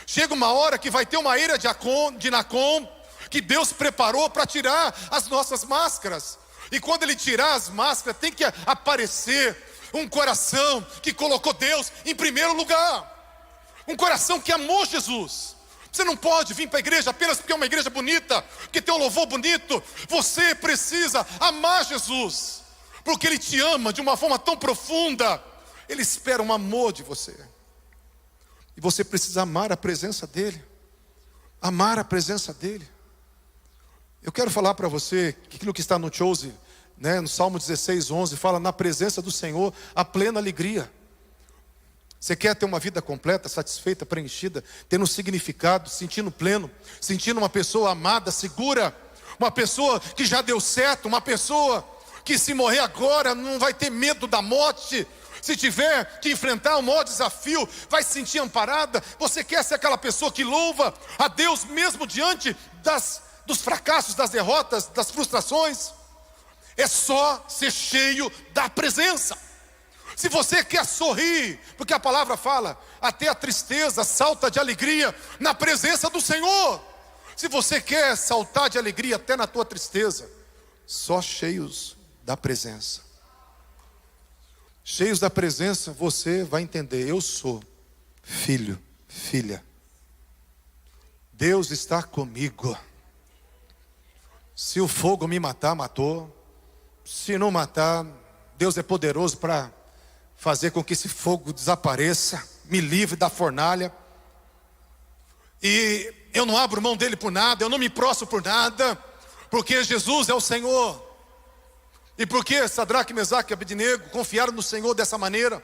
Chega uma hora que vai ter uma eira de Nacon, que Deus preparou para tirar as nossas máscaras. E quando Ele tirar as máscaras, tem que aparecer um coração que colocou Deus em primeiro lugar. Um coração que amou Jesus. Você não pode vir para a igreja apenas porque é uma igreja bonita, porque tem um louvor bonito. Você precisa amar Jesus, porque Ele te ama de uma forma tão profunda. Ele espera um amor de você. E você precisa amar a presença dEle. Amar a presença dEle. Eu quero falar para você que aquilo que está no Chose, no Salmo 16, 11, fala: na presença do Senhor há plena alegria. Você quer ter uma vida completa, satisfeita, preenchida, tendo um significado, sentindo pleno, sentindo uma pessoa amada, segura, uma pessoa que já deu certo, uma pessoa que se morrer agora não vai ter medo da morte, se tiver que enfrentar um maior desafio, vai se sentir amparada. Você quer ser aquela pessoa que louva a Deus mesmo diante dos fracassos, das derrotas, das frustrações? É só ser cheio da presença. Se você quer sorrir, porque a palavra fala, até a tristeza salta de alegria na presença do Senhor. Se você quer saltar de alegria até na tua tristeza, só cheios da presença. cheios da presença, você vai entender: eu sou filho, filha. Deus está comigo. Se o fogo me matar, matou. Se não matar, Deus é poderoso para fazer com que esse fogo desapareça, me livre da fornalha. E eu não abro mão dele por nada, eu não me prostro por nada, porque Jesus é o Senhor. E porque Sadraque, Mesaque e Abednego confiaram no Senhor dessa maneira,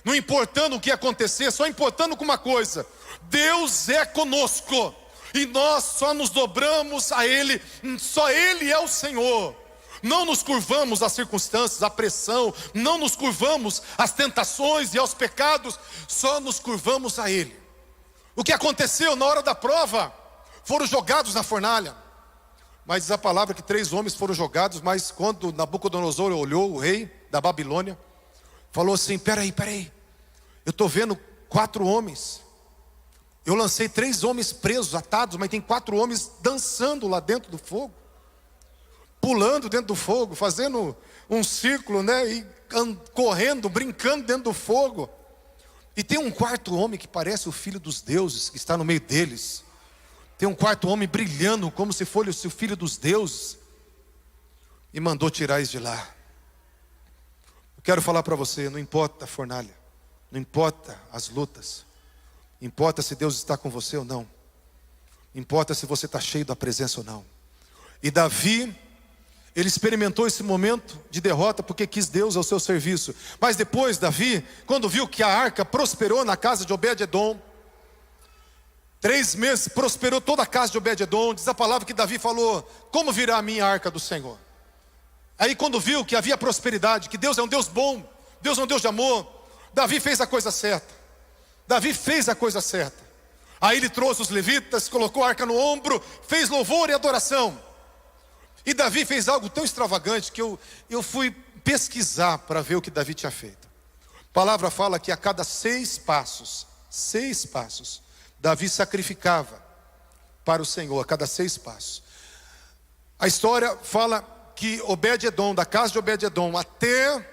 não importando o que acontecer, só importando com uma coisa: Deus é conosco, e nós só nos dobramos a Ele, só Ele é o Senhor. Não nos curvamos às circunstâncias, à pressão, não nos curvamos às tentações e aos pecados, só nos curvamos a Ele. O que aconteceu na hora da prova? Foram jogados na fornalha. Mas diz a palavra que 3 homens foram jogados, mas quando Nabucodonosor olhou, o rei da Babilônia, falou assim: peraí, eu estou vendo 4 homens. Eu lancei 3 homens presos, atados, mas tem 4 homens dançando lá dentro do fogo, pulando dentro do fogo, fazendo um círculo, né? E correndo, brincando dentro do fogo. E tem um 4º homem que parece o filho dos deuses, que está no meio deles. Tem um 4º homem brilhando como se fosse o filho dos deuses. E mandou tirar eles de lá. Eu quero falar para você: não importa a fornalha, não importa as lutas, importa se Deus está com você ou não, importa se você está cheio da presença ou não. E Davi, ele experimentou esse momento de derrota porque quis Deus ao seu serviço. Mas depois Davi, quando viu que a arca prosperou na casa de Obed-edom, 3 meses prosperou toda a casa de Obed-edom, diz a palavra que Davi falou: como virá a minha arca do Senhor? Aí quando viu que havia prosperidade, que Deus é um Deus bom, Deus é um Deus de amor, Davi fez a coisa certa. Davi fez a coisa certa. Aí ele trouxe os levitas, colocou a arca no ombro, fez louvor e adoração. E Davi fez algo tão extravagante que eu fui pesquisar para ver o que Davi tinha feito. A palavra fala que a cada 6 passos, Davi sacrificava para o Senhor, a cada 6 passos. A história fala que Obed-edom, da casa de Obed-edom até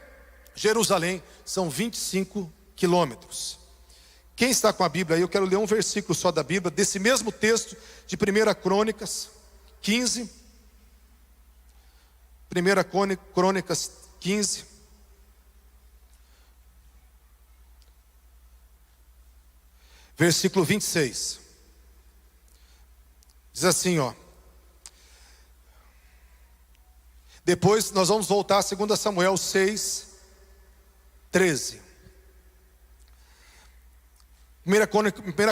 Jerusalém, são 25 quilômetros. Quem está com a Bíblia aí, eu quero ler um versículo só da Bíblia, desse mesmo texto de 1 Crônicas 15. 1 Crônicas 15. Versículo 26. Diz assim, ó. Depois nós vamos voltar a 2 Samuel 6, 13. 1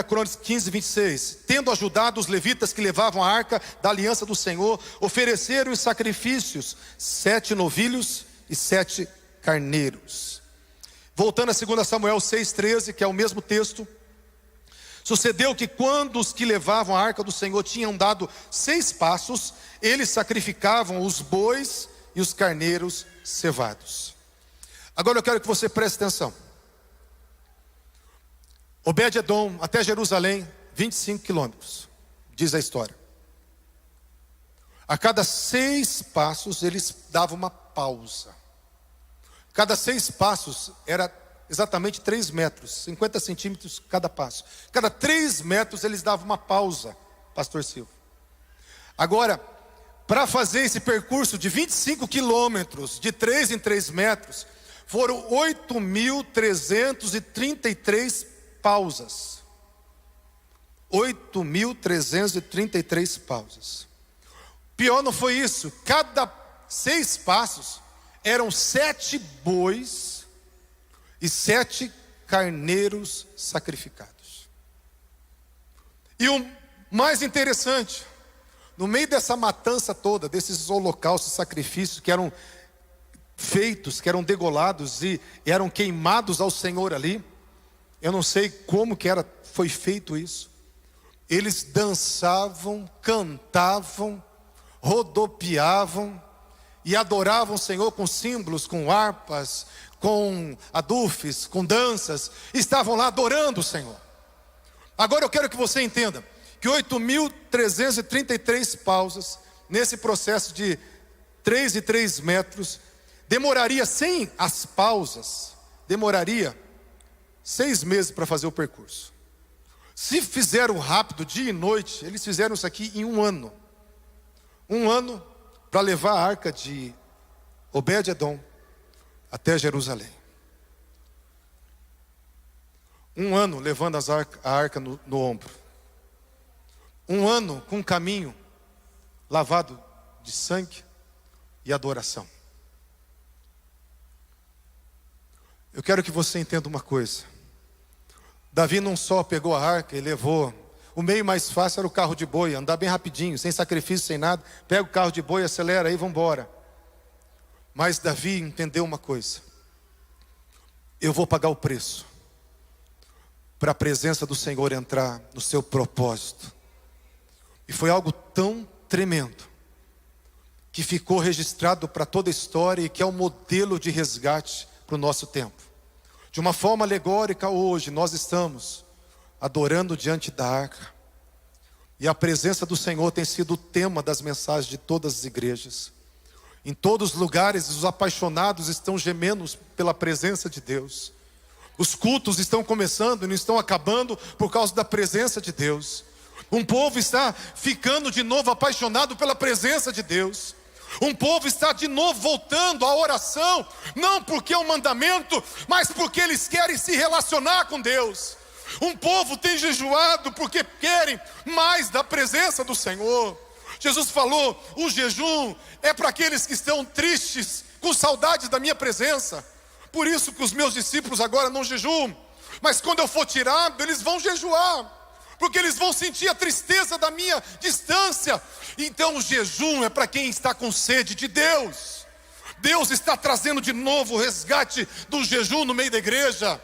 Crônicas 15, 26. Tendo ajudado os levitas que levavam a arca da aliança do Senhor, ofereceram os sacrifícios, 7 novilhos e 7 carneiros. Voltando a 2 Samuel 6, 13, que é o mesmo texto. Sucedeu que quando os que levavam a arca do Senhor tinham dado 6 passos, eles sacrificavam os bois e os carneiros cevados. Agora eu quero que você preste atenção. Obed-edom até Jerusalém, 25 quilômetros, diz a história. A cada 6 passos eles davam uma pausa. Cada 6 passos era exatamente 3 metros, 50 centímetros cada passo. Cada 3 metros eles davam uma pausa, pastor Silvio. Agora, para fazer esse percurso de 25 quilômetros, de 3 em 3 metros, foram 8.333 pausas. 8.333 pausas. Pior não foi isso. Cada 6 passos eram 7 bois e 7 carneiros sacrificados. E o mais interessante, no meio dessa matança toda, desses holocaustos, sacrifícios que eram feitos, que eram degolados e eram queimados ao Senhor ali, eu não sei como que foi feito isso. Eles dançavam, cantavam, rodopiavam e adoravam o Senhor com símbolos, com harpas, com adufes, com danças. Estavam lá adorando o Senhor. Agora eu quero que você entenda que 8.333 pausas nesse processo de 3 e 3 metros demoraria, sem as pausas, demoraria 6 meses para fazer o percurso. Se fizeram rápido, dia e noite, eles fizeram isso aqui em 1 ano. 1 ano para levar a arca de Obed-edom até Jerusalém. 1 ano levando a arca no ombro. 1 ano com um caminho lavado de sangue e adoração. Eu quero que você entenda uma coisa. Davi não só pegou a arca e levou. O meio mais fácil era o carro de boi, andar bem rapidinho, sem sacrifício, sem nada. Pega o carro de boi, acelera aí, vamos embora. Mas Davi entendeu uma coisa. Eu vou pagar o preço para a presença do Senhor entrar no seu propósito. E foi algo tão tremendo que ficou registrado para toda a história e que é um modelo de resgate para o nosso tempo. De uma forma alegórica hoje, nós estamos adorando diante da arca. E a presença do Senhor tem sido o tema das mensagens de todas as igrejas. Em todos os lugares, os apaixonados estão gemendo pela presença de Deus. Os cultos estão começando e não estão acabando por causa da presença de Deus. Um povo está ficando de novo apaixonado pela presença de Deus. Um povo está de novo voltando à oração, não porque é um mandamento, mas porque eles querem se relacionar com Deus. Um povo tem jejuado porque querem mais da presença do Senhor. Jesus falou, o jejum é para aqueles que estão tristes, com saudades da minha presença. Por isso que os meus discípulos agora não jejuam, mas quando eu for tirado, eles vão jejuar, porque eles vão sentir a tristeza da minha distância. Então o jejum é para quem está com sede de Deus. Deus está trazendo de novo o resgate do jejum no meio da igreja,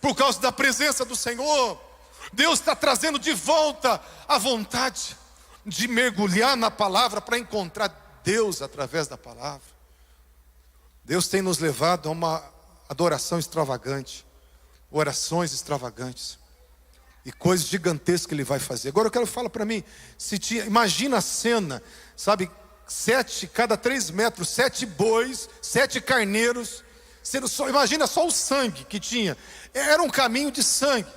por causa da presença do Senhor. Deus está trazendo de volta a vontade de mergulhar na palavra para encontrar Deus através da palavra. Deus tem nos levado a uma adoração extravagante, orações extravagantes e coisas gigantescas que Ele vai fazer. Agora eu quero falar para mim, imagina a cena, sabe, cada 3 metros, 7 bois, 7 carneiros, imagina só o sangue que tinha. Era um caminho de sangue.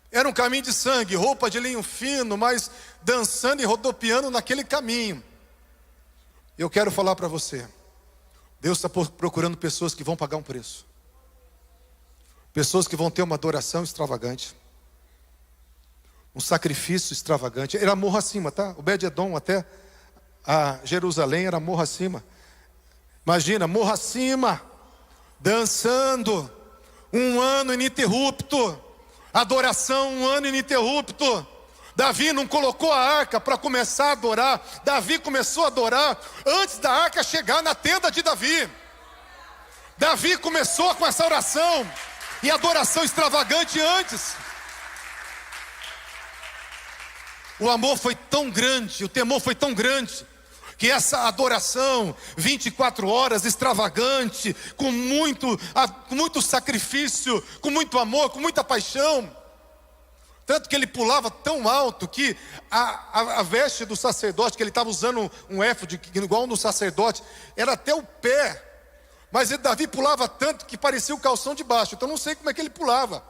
Era um caminho de sangue, roupa de linho fino, mas dançando e rodopiando naquele caminho. Eu quero falar para você, Deus está procurando pessoas que vão pagar um preço. Pessoas que vão ter uma adoração extravagante, um sacrifício extravagante. Era morro acima, tá? Obed-edom até a Jerusalém era morro acima. Imagina, morro acima, dançando, 1 ano ininterrupto, adoração 1 ano ininterrupto. Davi não colocou a arca para começar a adorar. Davi começou a adorar antes da arca chegar na tenda de Davi. Davi começou com essa oração e adoração extravagante antes. O amor foi tão grande, o temor foi tão grande, que essa adoração 24 horas extravagante, com muito sacrifício, com muito amor, com muita paixão, tanto que ele pulava tão alto que a veste do sacerdote, que ele estava usando um éfode igual no sacerdote, era até o pé. Mas Davi pulava tanto que parecia o calção de baixo. Então não sei como é que ele pulava,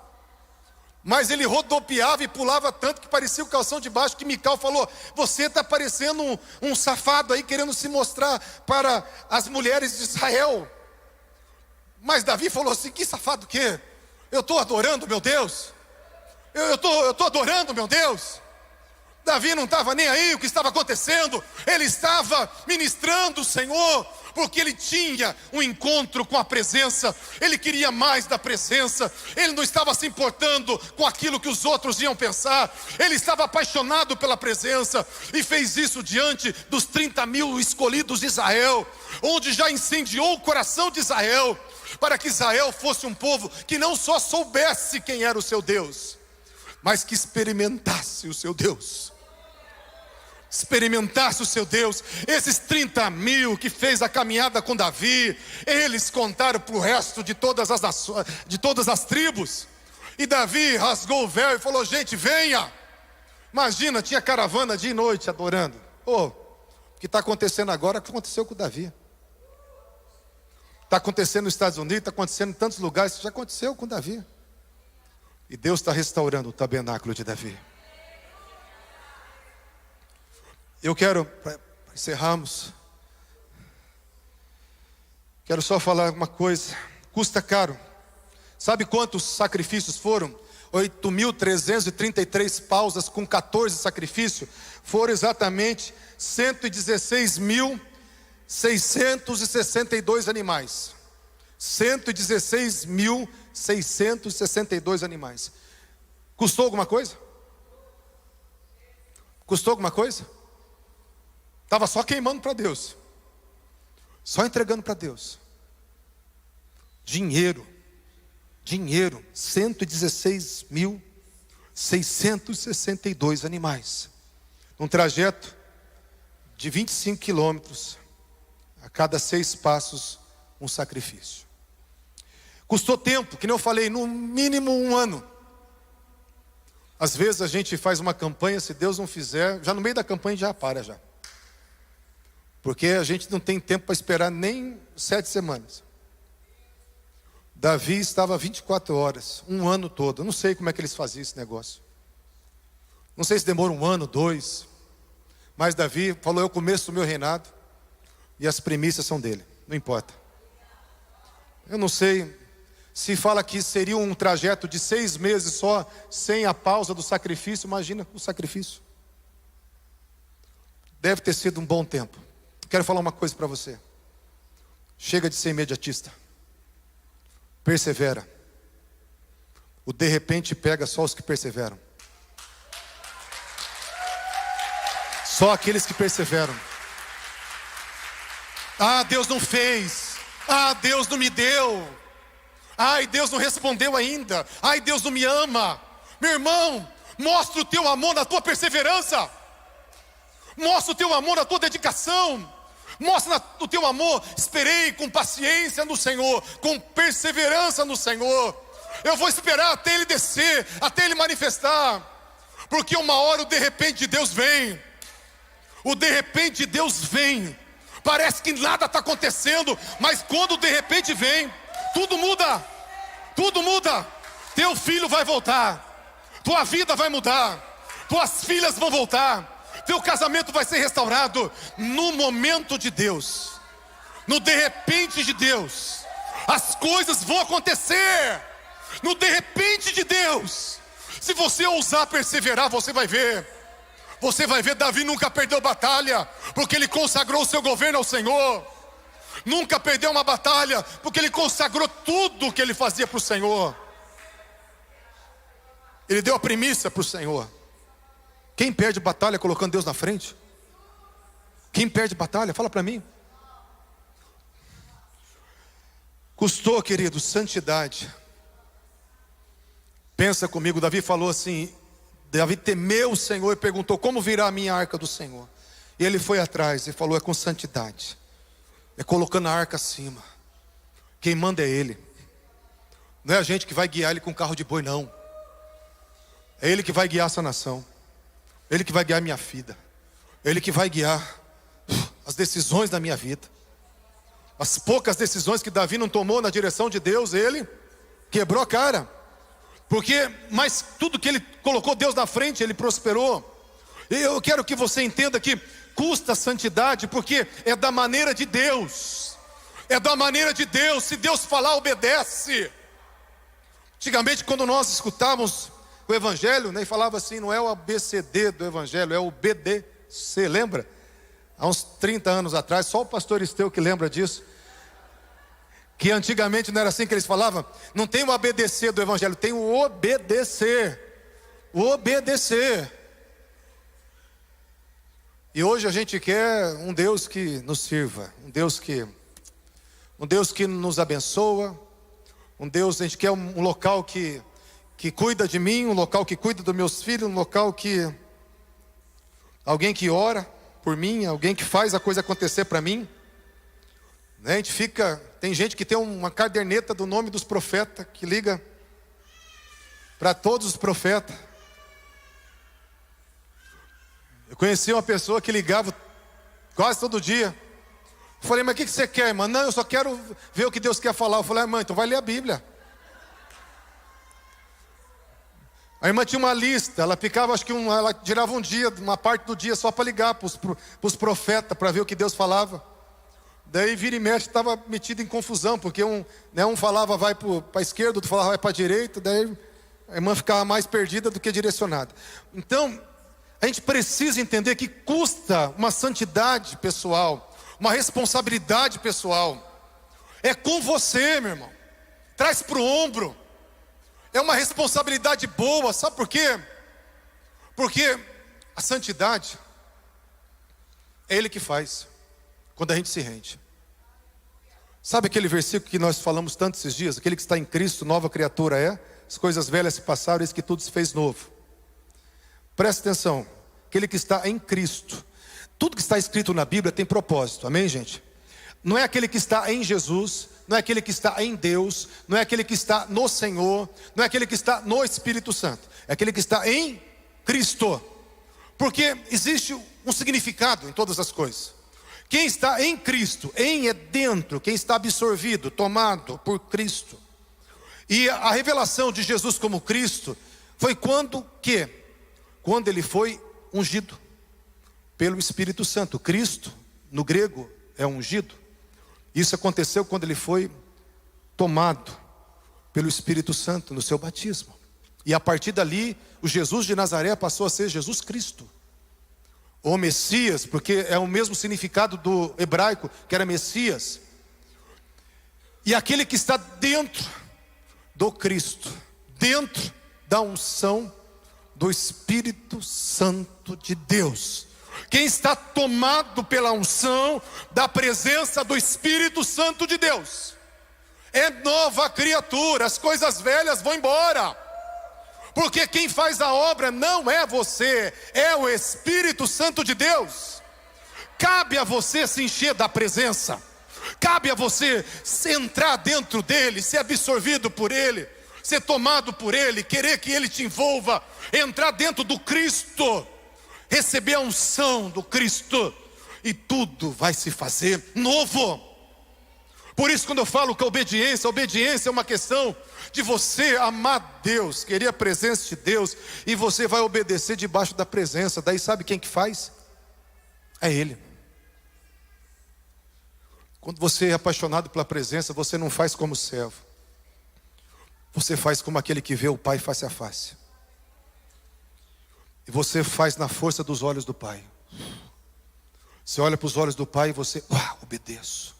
mas ele rodopiava e pulava tanto que parecia o calção de baixo, que Mical falou, você está parecendo um safado aí, querendo se mostrar para as mulheres de Israel. Mas Davi falou assim, que safado o quê? Eu estou adorando meu Deus. Eu estou adorando meu Deus. Davi não estava nem aí o que estava acontecendo. Ele estava ministrando o Senhor, porque ele tinha um encontro com a presença. Ele queria mais da presença. Ele não estava se importando com aquilo que os outros iam pensar. Ele estava apaixonado pela presença, e fez isso diante dos 30.000 escolhidos de Israel, onde já incendiou o coração de Israel, para que Israel fosse um povo que não só soubesse quem era o seu Deus, mas que experimentasse o seu Deus. Experimentasse o seu Deus. Esses 30.000 que fez a caminhada com Davi, eles contaram para o resto de todas as nações, de todas as tribos. E Davi rasgou o véu e falou, gente, venha. Imagina, tinha caravana dia e noite adorando. O que está acontecendo agora, o que aconteceu com Davi? Está acontecendo nos Estados Unidos, está acontecendo em tantos lugares. Isso já aconteceu com Davi. E Deus está restaurando o tabernáculo de Davi. Eu quero, para encerrarmos, quero só falar uma coisa. Custa caro. Sabe quantos sacrifícios foram? 8.333 pausas com 14 sacrifícios. Foram exatamente 116.662 animais. 116.662 animais. Custou alguma coisa? Custou alguma coisa? Estava só queimando para Deus. Só entregando para Deus. Dinheiro. 116.662 animais. Um trajeto de 25 quilômetros. A cada 6 passos, um sacrifício. Custou tempo, que nem eu falei, no mínimo 1 ano. Às vezes a gente faz uma campanha, se Deus não fizer, já no meio da campanha já para já. Porque a gente não tem tempo para esperar nem 7 semanas. Davi estava 24 horas, 1 ano todo. Eu não sei como é que eles faziam esse negócio. Não sei se demora 1 ano, 2. Mas Davi falou, é o começo do meu reinado. E as primícias são dele, não importa. Eu não sei se fala que seria um trajeto de 6 meses só, sem a pausa do sacrifício. Imagina o sacrifício. Deve ter sido um bom tempo. Quero falar uma coisa para você. Chega de ser imediatista. Persevera. O de repente pega só os que perseveram. Só aqueles que perseveram. Ah, Deus não fez. Ah, Deus não me deu. Ai, Deus não respondeu ainda. Ai, Deus não me ama. Meu irmão, mostra o teu amor na tua perseverança. Mostra o teu amor na tua dedicação. Mostra o teu amor. Esperei com paciência no Senhor, com perseverança no Senhor. Eu vou esperar até Ele descer, até Ele manifestar. Porque uma hora o de repente de Deus vem. O de repente de Deus vem. Parece que nada está acontecendo, mas quando de repente vem, tudo muda. Tudo muda. Teu filho vai voltar. Tua vida vai mudar. Tuas filhas vão voltar. Teu casamento vai ser restaurado no momento de Deus. No de repente de Deus. As coisas vão acontecer. No de repente de Deus. Se você ousar perseverar, você vai ver. Você vai ver, Davi nunca perdeu batalha, porque ele consagrou o seu governo ao Senhor. Nunca perdeu uma batalha, porque ele consagrou tudo o que ele fazia para o Senhor. Ele deu a primícia para o Senhor. Quem perde batalha colocando Deus na frente? Quem perde batalha? Fala para mim. Custou, querido, santidade. Pensa comigo, Davi falou assim, Davi temeu o Senhor e perguntou, como virá a minha arca do Senhor? E ele foi atrás e falou, é com santidade. É colocando a arca acima. Quem manda é Ele. Não é a gente que vai guiar Ele com carro de boi, não. É Ele que vai guiar essa nação. Ele que vai guiar minha vida. Ele que vai guiar as decisões da minha vida. As poucas decisões que Davi não tomou na direção de Deus, ele quebrou a cara. Mas tudo que ele colocou Deus na frente, ele prosperou. E eu quero que você entenda que custa a santidade, porque é da maneira de Deus. É da maneira de Deus. Se Deus falar, obedece. Antigamente, quando nós escutávamos o Evangelho, né, e falava assim, não é o ABCD do Evangelho, é o BDC, lembra? Há uns 30 anos atrás, só o pastor Esteu que lembra disso. Que antigamente não era assim que eles falavam. Não tem o ABDC do Evangelho, tem o obedecer. O obedecer. E hoje a gente quer um Deus que nos sirva, um Deus que nos abençoa, a gente quer um local que cuida de mim, um local que cuida dos meus filhos, um local alguém que ora por mim, alguém que faz a coisa acontecer para mim. Né? Tem gente que tem uma caderneta do nome dos profetas, que liga para todos os profetas. Eu conheci uma pessoa que ligava quase todo dia, Eu falei, mas o que você quer, irmã? Não, eu só quero ver o que Deus quer falar. Eu falei, mãe, então vai ler a Bíblia. A irmã tinha uma lista, ela ficava, ela tirava um dia, uma parte do dia só para ligar para os profetas, para ver o que Deus falava. Daí vira e mexe, estava metido em confusão, porque um falava vai para a esquerda, outro falava vai para a direita, daí a irmã ficava mais perdida do que direcionada. Então, a gente precisa entender que custa uma santidade pessoal, uma responsabilidade pessoal. É com você, meu irmão. Traz para o ombro. É uma responsabilidade boa, sabe por quê? Porque a santidade é Ele que faz, quando a gente se rende. Sabe aquele versículo que nós falamos tanto esses dias? Aquele que está em Cristo, nova criatura é. As coisas velhas se passaram, eis que tudo se fez novo. Presta atenção, aquele que está em Cristo. Tudo que está escrito na Bíblia tem propósito, amém, gente? Não é aquele que está em Jesus, não é aquele que está em Deus, não é aquele que está no Senhor, não é aquele que está no Espírito Santo, é aquele que está em Cristo. Porque existe um significado em todas as coisas. Quem está em Cristo, em é dentro, quem está absorvido, tomado por Cristo. E a revelação de Jesus como Cristo foi quando Ele foi ungido pelo Espírito Santo. Cristo, no grego, é ungido. Isso aconteceu quando Ele foi tomado pelo Espírito Santo no seu batismo. E a partir dali, o Jesus de Nazaré passou a ser Jesus Cristo. Ou Messias, porque é o mesmo significado do hebraico, que era Messias. E aquele que está dentro do Cristo, dentro da unção do Espírito Santo de Deus. Quem está tomado pela unção da presença do Espírito Santo de Deus é nova criatura. As coisas velhas vão embora, porque quem faz a obra não é você, é o Espírito Santo de Deus. Cabe a você se encher da presença, cabe a você entrar dentro dele, ser absorvido por ele, ser tomado por ele, querer que ele te envolva, entrar dentro do Cristo, receber a unção do Cristo, e tudo vai se fazer novo. Por isso, quando eu falo que a obediência é uma questão de você amar Deus, querer a presença de Deus, e você vai obedecer debaixo da presença. Daí sabe quem que faz? É Ele. Quando você é apaixonado pela presença, você não faz como servo, você faz como aquele que vê o Pai face a face. E você faz na força dos olhos do Pai. Você olha para os olhos do Pai e você, obedeço.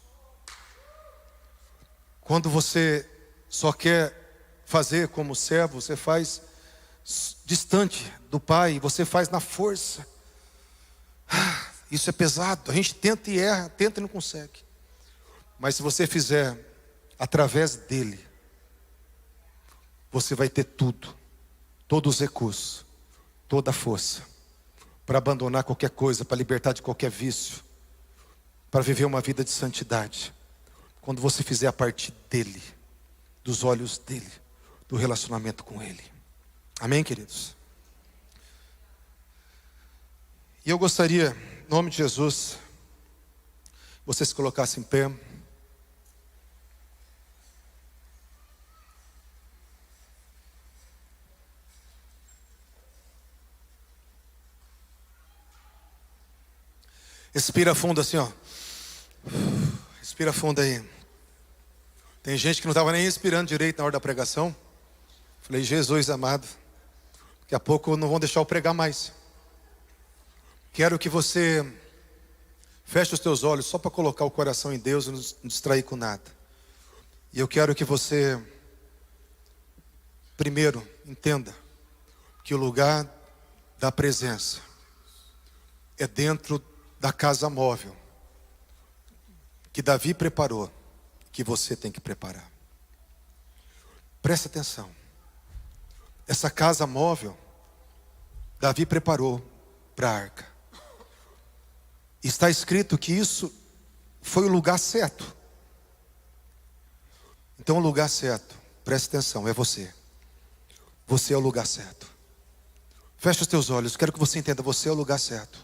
Quando você só quer fazer como servo, você faz distante do Pai, você faz na força. Isso é pesado, a gente tenta e erra, tenta e não consegue. Mas se você fizer através dele, você vai ter tudo, todos os recursos, toda a força, para abandonar qualquer coisa, para libertar de qualquer vício, para viver uma vida de santidade. Quando você fizer a partir dele, dos olhos dele, do relacionamento com ele. Amém, queridos? E eu gostaria, em nome de Jesus, você se colocasse em pé. Respira fundo assim, ó. Respira fundo aí. Tem gente que não estava nem respirando direito na hora da pregação. Falei, Jesus amado, daqui a pouco não vão deixar eu pregar mais. Quero que você feche os teus olhos só para colocar o coração em Deus e não distrair com nada. E eu quero que você, primeiro, entenda que o lugar da presença é dentro da casa móvel que Davi preparou, que você tem que preparar. Presta atenção. Essa casa móvel, Davi preparou para a arca. Está escrito que isso foi o lugar certo. Então o lugar certo, presta atenção, é você. Você é o lugar certo. Feche os teus olhos, quero que você entenda, você é o lugar certo.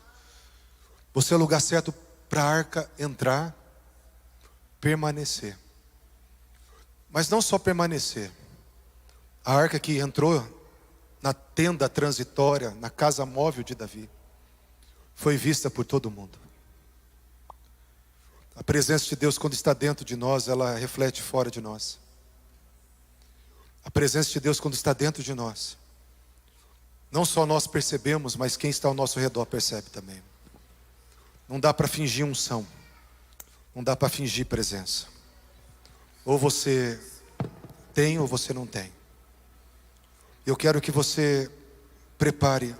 Você é o lugar certo para a arca entrar permanecer. Mas não só permanecer. A arca que entrou na tenda transitória, na casa móvel de Davi, foi vista por todo mundo. A presença de Deus, quando está dentro de nós, ela reflete fora de nós. A presença de Deus, quando está dentro de nós, não só nós percebemos, mas quem está ao nosso redor percebe também. Não dá para fingir unção. Não dá para fingir presença. Ou você tem ou você não tem. Eu quero que você prepare.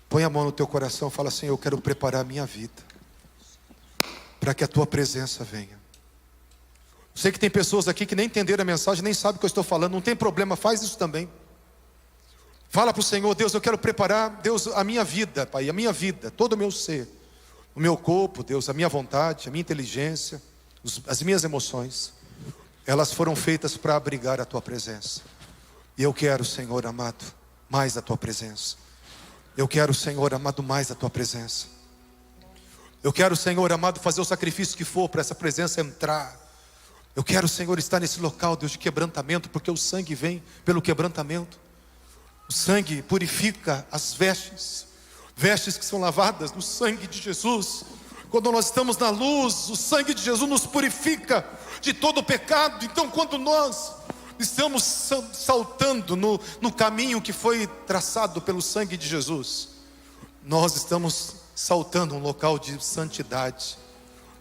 Põe a mão no teu coração e fala assim: eu quero preparar a minha vida para que a tua presença venha. Sei que tem pessoas aqui que nem entenderam a mensagem, nem sabem o que eu estou falando. Não tem problema, faz isso também. Fala para o Senhor: Deus, eu quero preparar, Deus, a minha vida, Pai, a minha vida, todo o meu ser, o meu corpo, Deus, a minha vontade, a minha inteligência, as minhas emoções, elas foram feitas para abrigar a tua presença. E eu quero, Senhor amado, mais da tua presença. Eu quero, Senhor amado, mais da tua presença. Eu quero, Senhor amado, fazer o sacrifício que for para essa presença entrar. Eu quero, Senhor, estar nesse local, Deus, de quebrantamento, porque o sangue vem pelo quebrantamento. O sangue purifica as vestes, vestes que são lavadas no sangue de Jesus. Quando nós estamos na luz, o sangue de Jesus nos purifica de todo o pecado. Então, quando nós estamos saltando no caminho que foi traçado pelo sangue de Jesus, nós estamos saltando um local de santidade,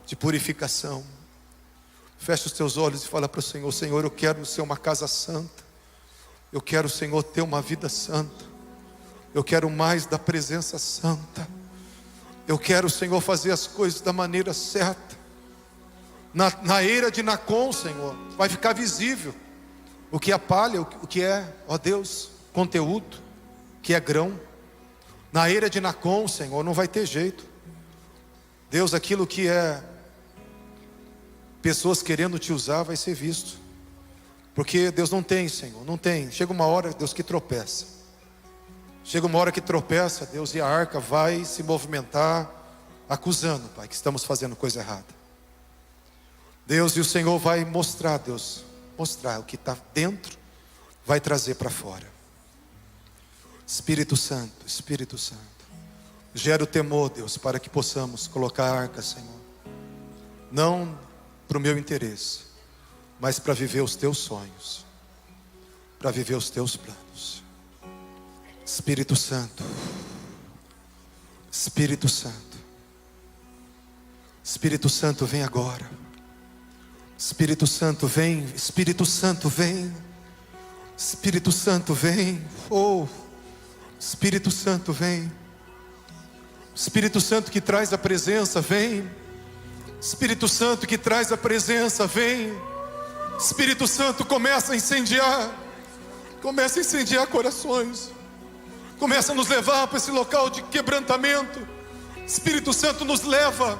de purificação. Feche os teus olhos e fala para o Senhor: Senhor, eu quero ser uma casa santa. Eu quero, Senhor, ter uma vida santa. Eu quero mais da presença santa. Eu quero, Senhor, fazer as coisas da maneira certa. Na eira de Nacon, Senhor, vai ficar visível o que é palha, o que é, ó Deus, conteúdo, o que é grão. Na eira de Nacon, Senhor, não vai ter jeito. Deus, aquilo que é pessoas querendo te usar vai ser visto. Porque Deus não tem, Senhor, não tem. Chega uma hora, Deus, que tropeça. Chega uma hora que tropeça, Deus, e a arca vai se movimentar, acusando, Pai, que estamos fazendo coisa errada. Deus, e o Senhor vai mostrar, Deus, mostrar o que está dentro, vai trazer para fora. Espírito Santo, gera o temor, Deus, para que possamos colocar a arca, Senhor, não para o meu interesse, mas para viver os teus sonhos, para viver os teus planos. Espírito Santo, Espírito Santo, Espírito Santo, vem agora. Espírito Santo, vem. Espírito Santo, vem. Espírito Santo, vem. Oh, Espírito Santo, vem. Espírito Santo que traz a presença, vem. Espírito Santo que traz a presença, vem. Espírito Santo, começa a incendiar corações, começa a nos levar para esse local de quebrantamento. Espírito Santo nos leva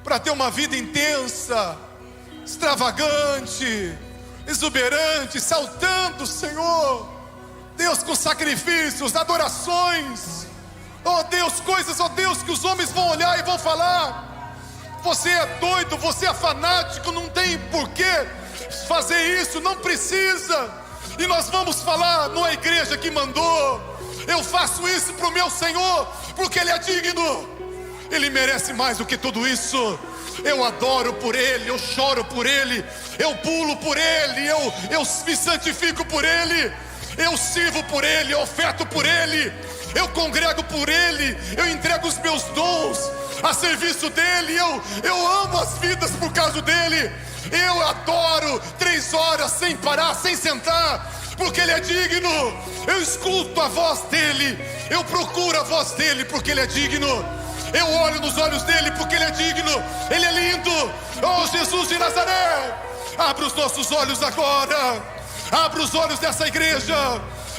para ter uma vida intensa, extravagante, exuberante, saltando, Senhor, Deus, com sacrifícios, adorações, oh Deus, coisas, oh Deus, que os homens vão olhar e vão falar: você é doido, você é fanático, não tem porquê fazer isso, não precisa. E nós vamos falar: não é a igreja que mandou, eu faço isso para o meu Senhor, porque Ele é digno, Ele merece mais do que tudo isso. Eu adoro por Ele, eu choro por Ele, eu pulo por Ele, eu me santifico por Ele, eu sirvo por Ele, eu oferto por Ele, eu congrego por Ele, eu entrego os meus dons a serviço dEle, eu amo as vidas por causa dEle. Eu adoro 3 horas sem parar, sem sentar, porque Ele é digno. Eu escuto a voz dEle, eu procuro a voz dEle, porque Ele é digno. Eu olho nos olhos dEle, porque Ele é digno. Ele é lindo. Oh, Jesus de Nazaré, abre os nossos olhos agora, abre os olhos dessa igreja.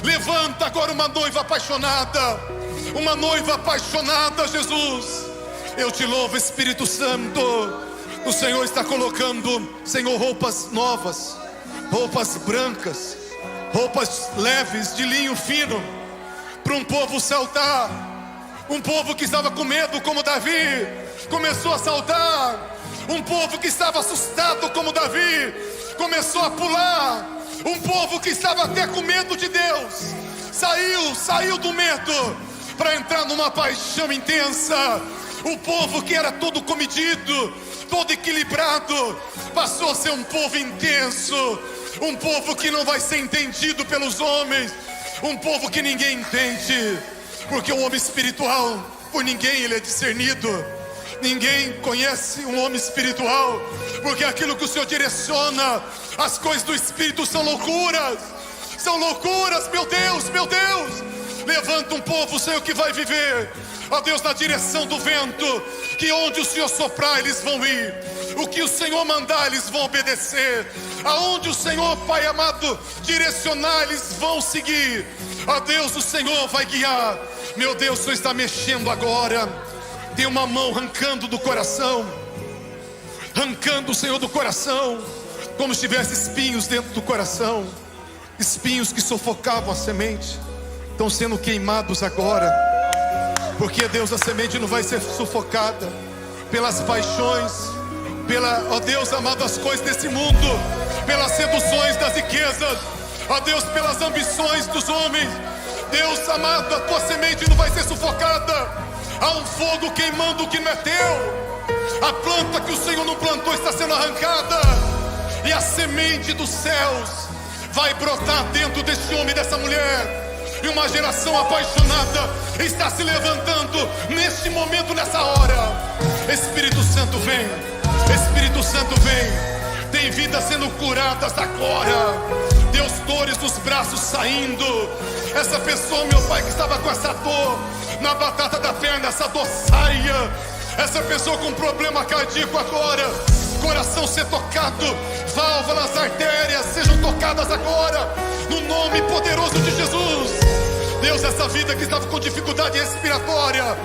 Levanta agora uma noiva apaixonada, uma noiva apaixonada, Jesus. Eu te louvo, Espírito Santo. O Senhor está colocando, Senhor, roupas novas, roupas brancas, roupas leves de linho fino, para um povo saltar. Um povo que estava com medo, como Davi, começou a saltar. Um povo que estava assustado como Davi começou a pular. Um povo que estava até com medo de Deus saiu do medo para entrar numa paixão intensa. O povo que era todo comedido, todo equilibrado, passou a ser um povo intenso. Um povo que não vai ser entendido pelos homens. Um povo que ninguém entende, porque o homem espiritual, por ninguém ele é discernido. Ninguém conhece um homem espiritual, porque aquilo que o Senhor direciona, as coisas do Espírito são loucuras. São loucuras, meu Deus, meu Deus. Levanta um povo, Senhor, que vai viver, ó Deus, na direção do vento. Que onde o Senhor soprar, eles vão ir. O que o Senhor mandar, eles vão obedecer. Aonde o Senhor, Pai amado, direcionar, eles vão seguir. Ó Deus, o Senhor vai guiar. Meu Deus, o Senhor está mexendo agora. Tem uma mão arrancando do coração, arrancando, Senhor, do coração, como se tivesse espinhos dentro do coração. Espinhos que sufocavam a semente estão sendo queimados agora. Porque, Deus, a semente não vai ser sufocada pelas paixões, ó Deus amado, as coisas desse mundo, pelas seduções das riquezas, ó Deus, pelas ambições dos homens. Deus amado, a tua semente não vai ser sufocada. Há um fogo queimando o que não é teu. A planta que o Senhor não plantou está sendo arrancada, e a semente dos céus vai brotar dentro desse homem e dessa mulher. E uma geração apaixonada está se levantando neste momento, nessa hora. Espírito Santo vem, Espírito Santo vem. Tem vidas sendo curadas agora. Deus, dores nos braços saindo. Essa pessoa, meu Pai, que estava com essa dor na batata da perna, essa dor saia. Essa pessoa com problema cardíaco agora, coração ser tocado, válvulas, artérias sejam tocadas agora, no nome poderoso de Jesus. Deus, essa vida que estava com dificuldade respiratória,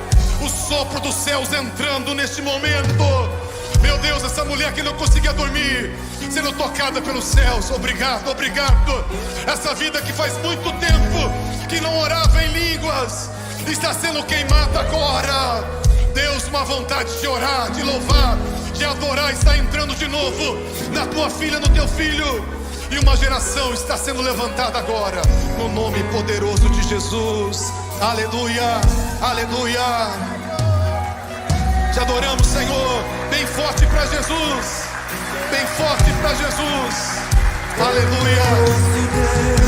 o sopro dos céus entrando neste momento. Meu Deus, essa mulher que não conseguia dormir, sendo tocada pelos céus. Obrigado, obrigado. Essa vida que faz muito tempo que não orava em línguas, está sendo queimada agora. Deus, uma vontade de orar, de louvar, de adorar está entrando de novo na tua filha, no teu filho. E uma geração está sendo levantada agora, no nome poderoso de Jesus. Aleluia, aleluia. Te adoramos, Senhor. Bem forte para Jesus, bem forte para Jesus. Aleluia.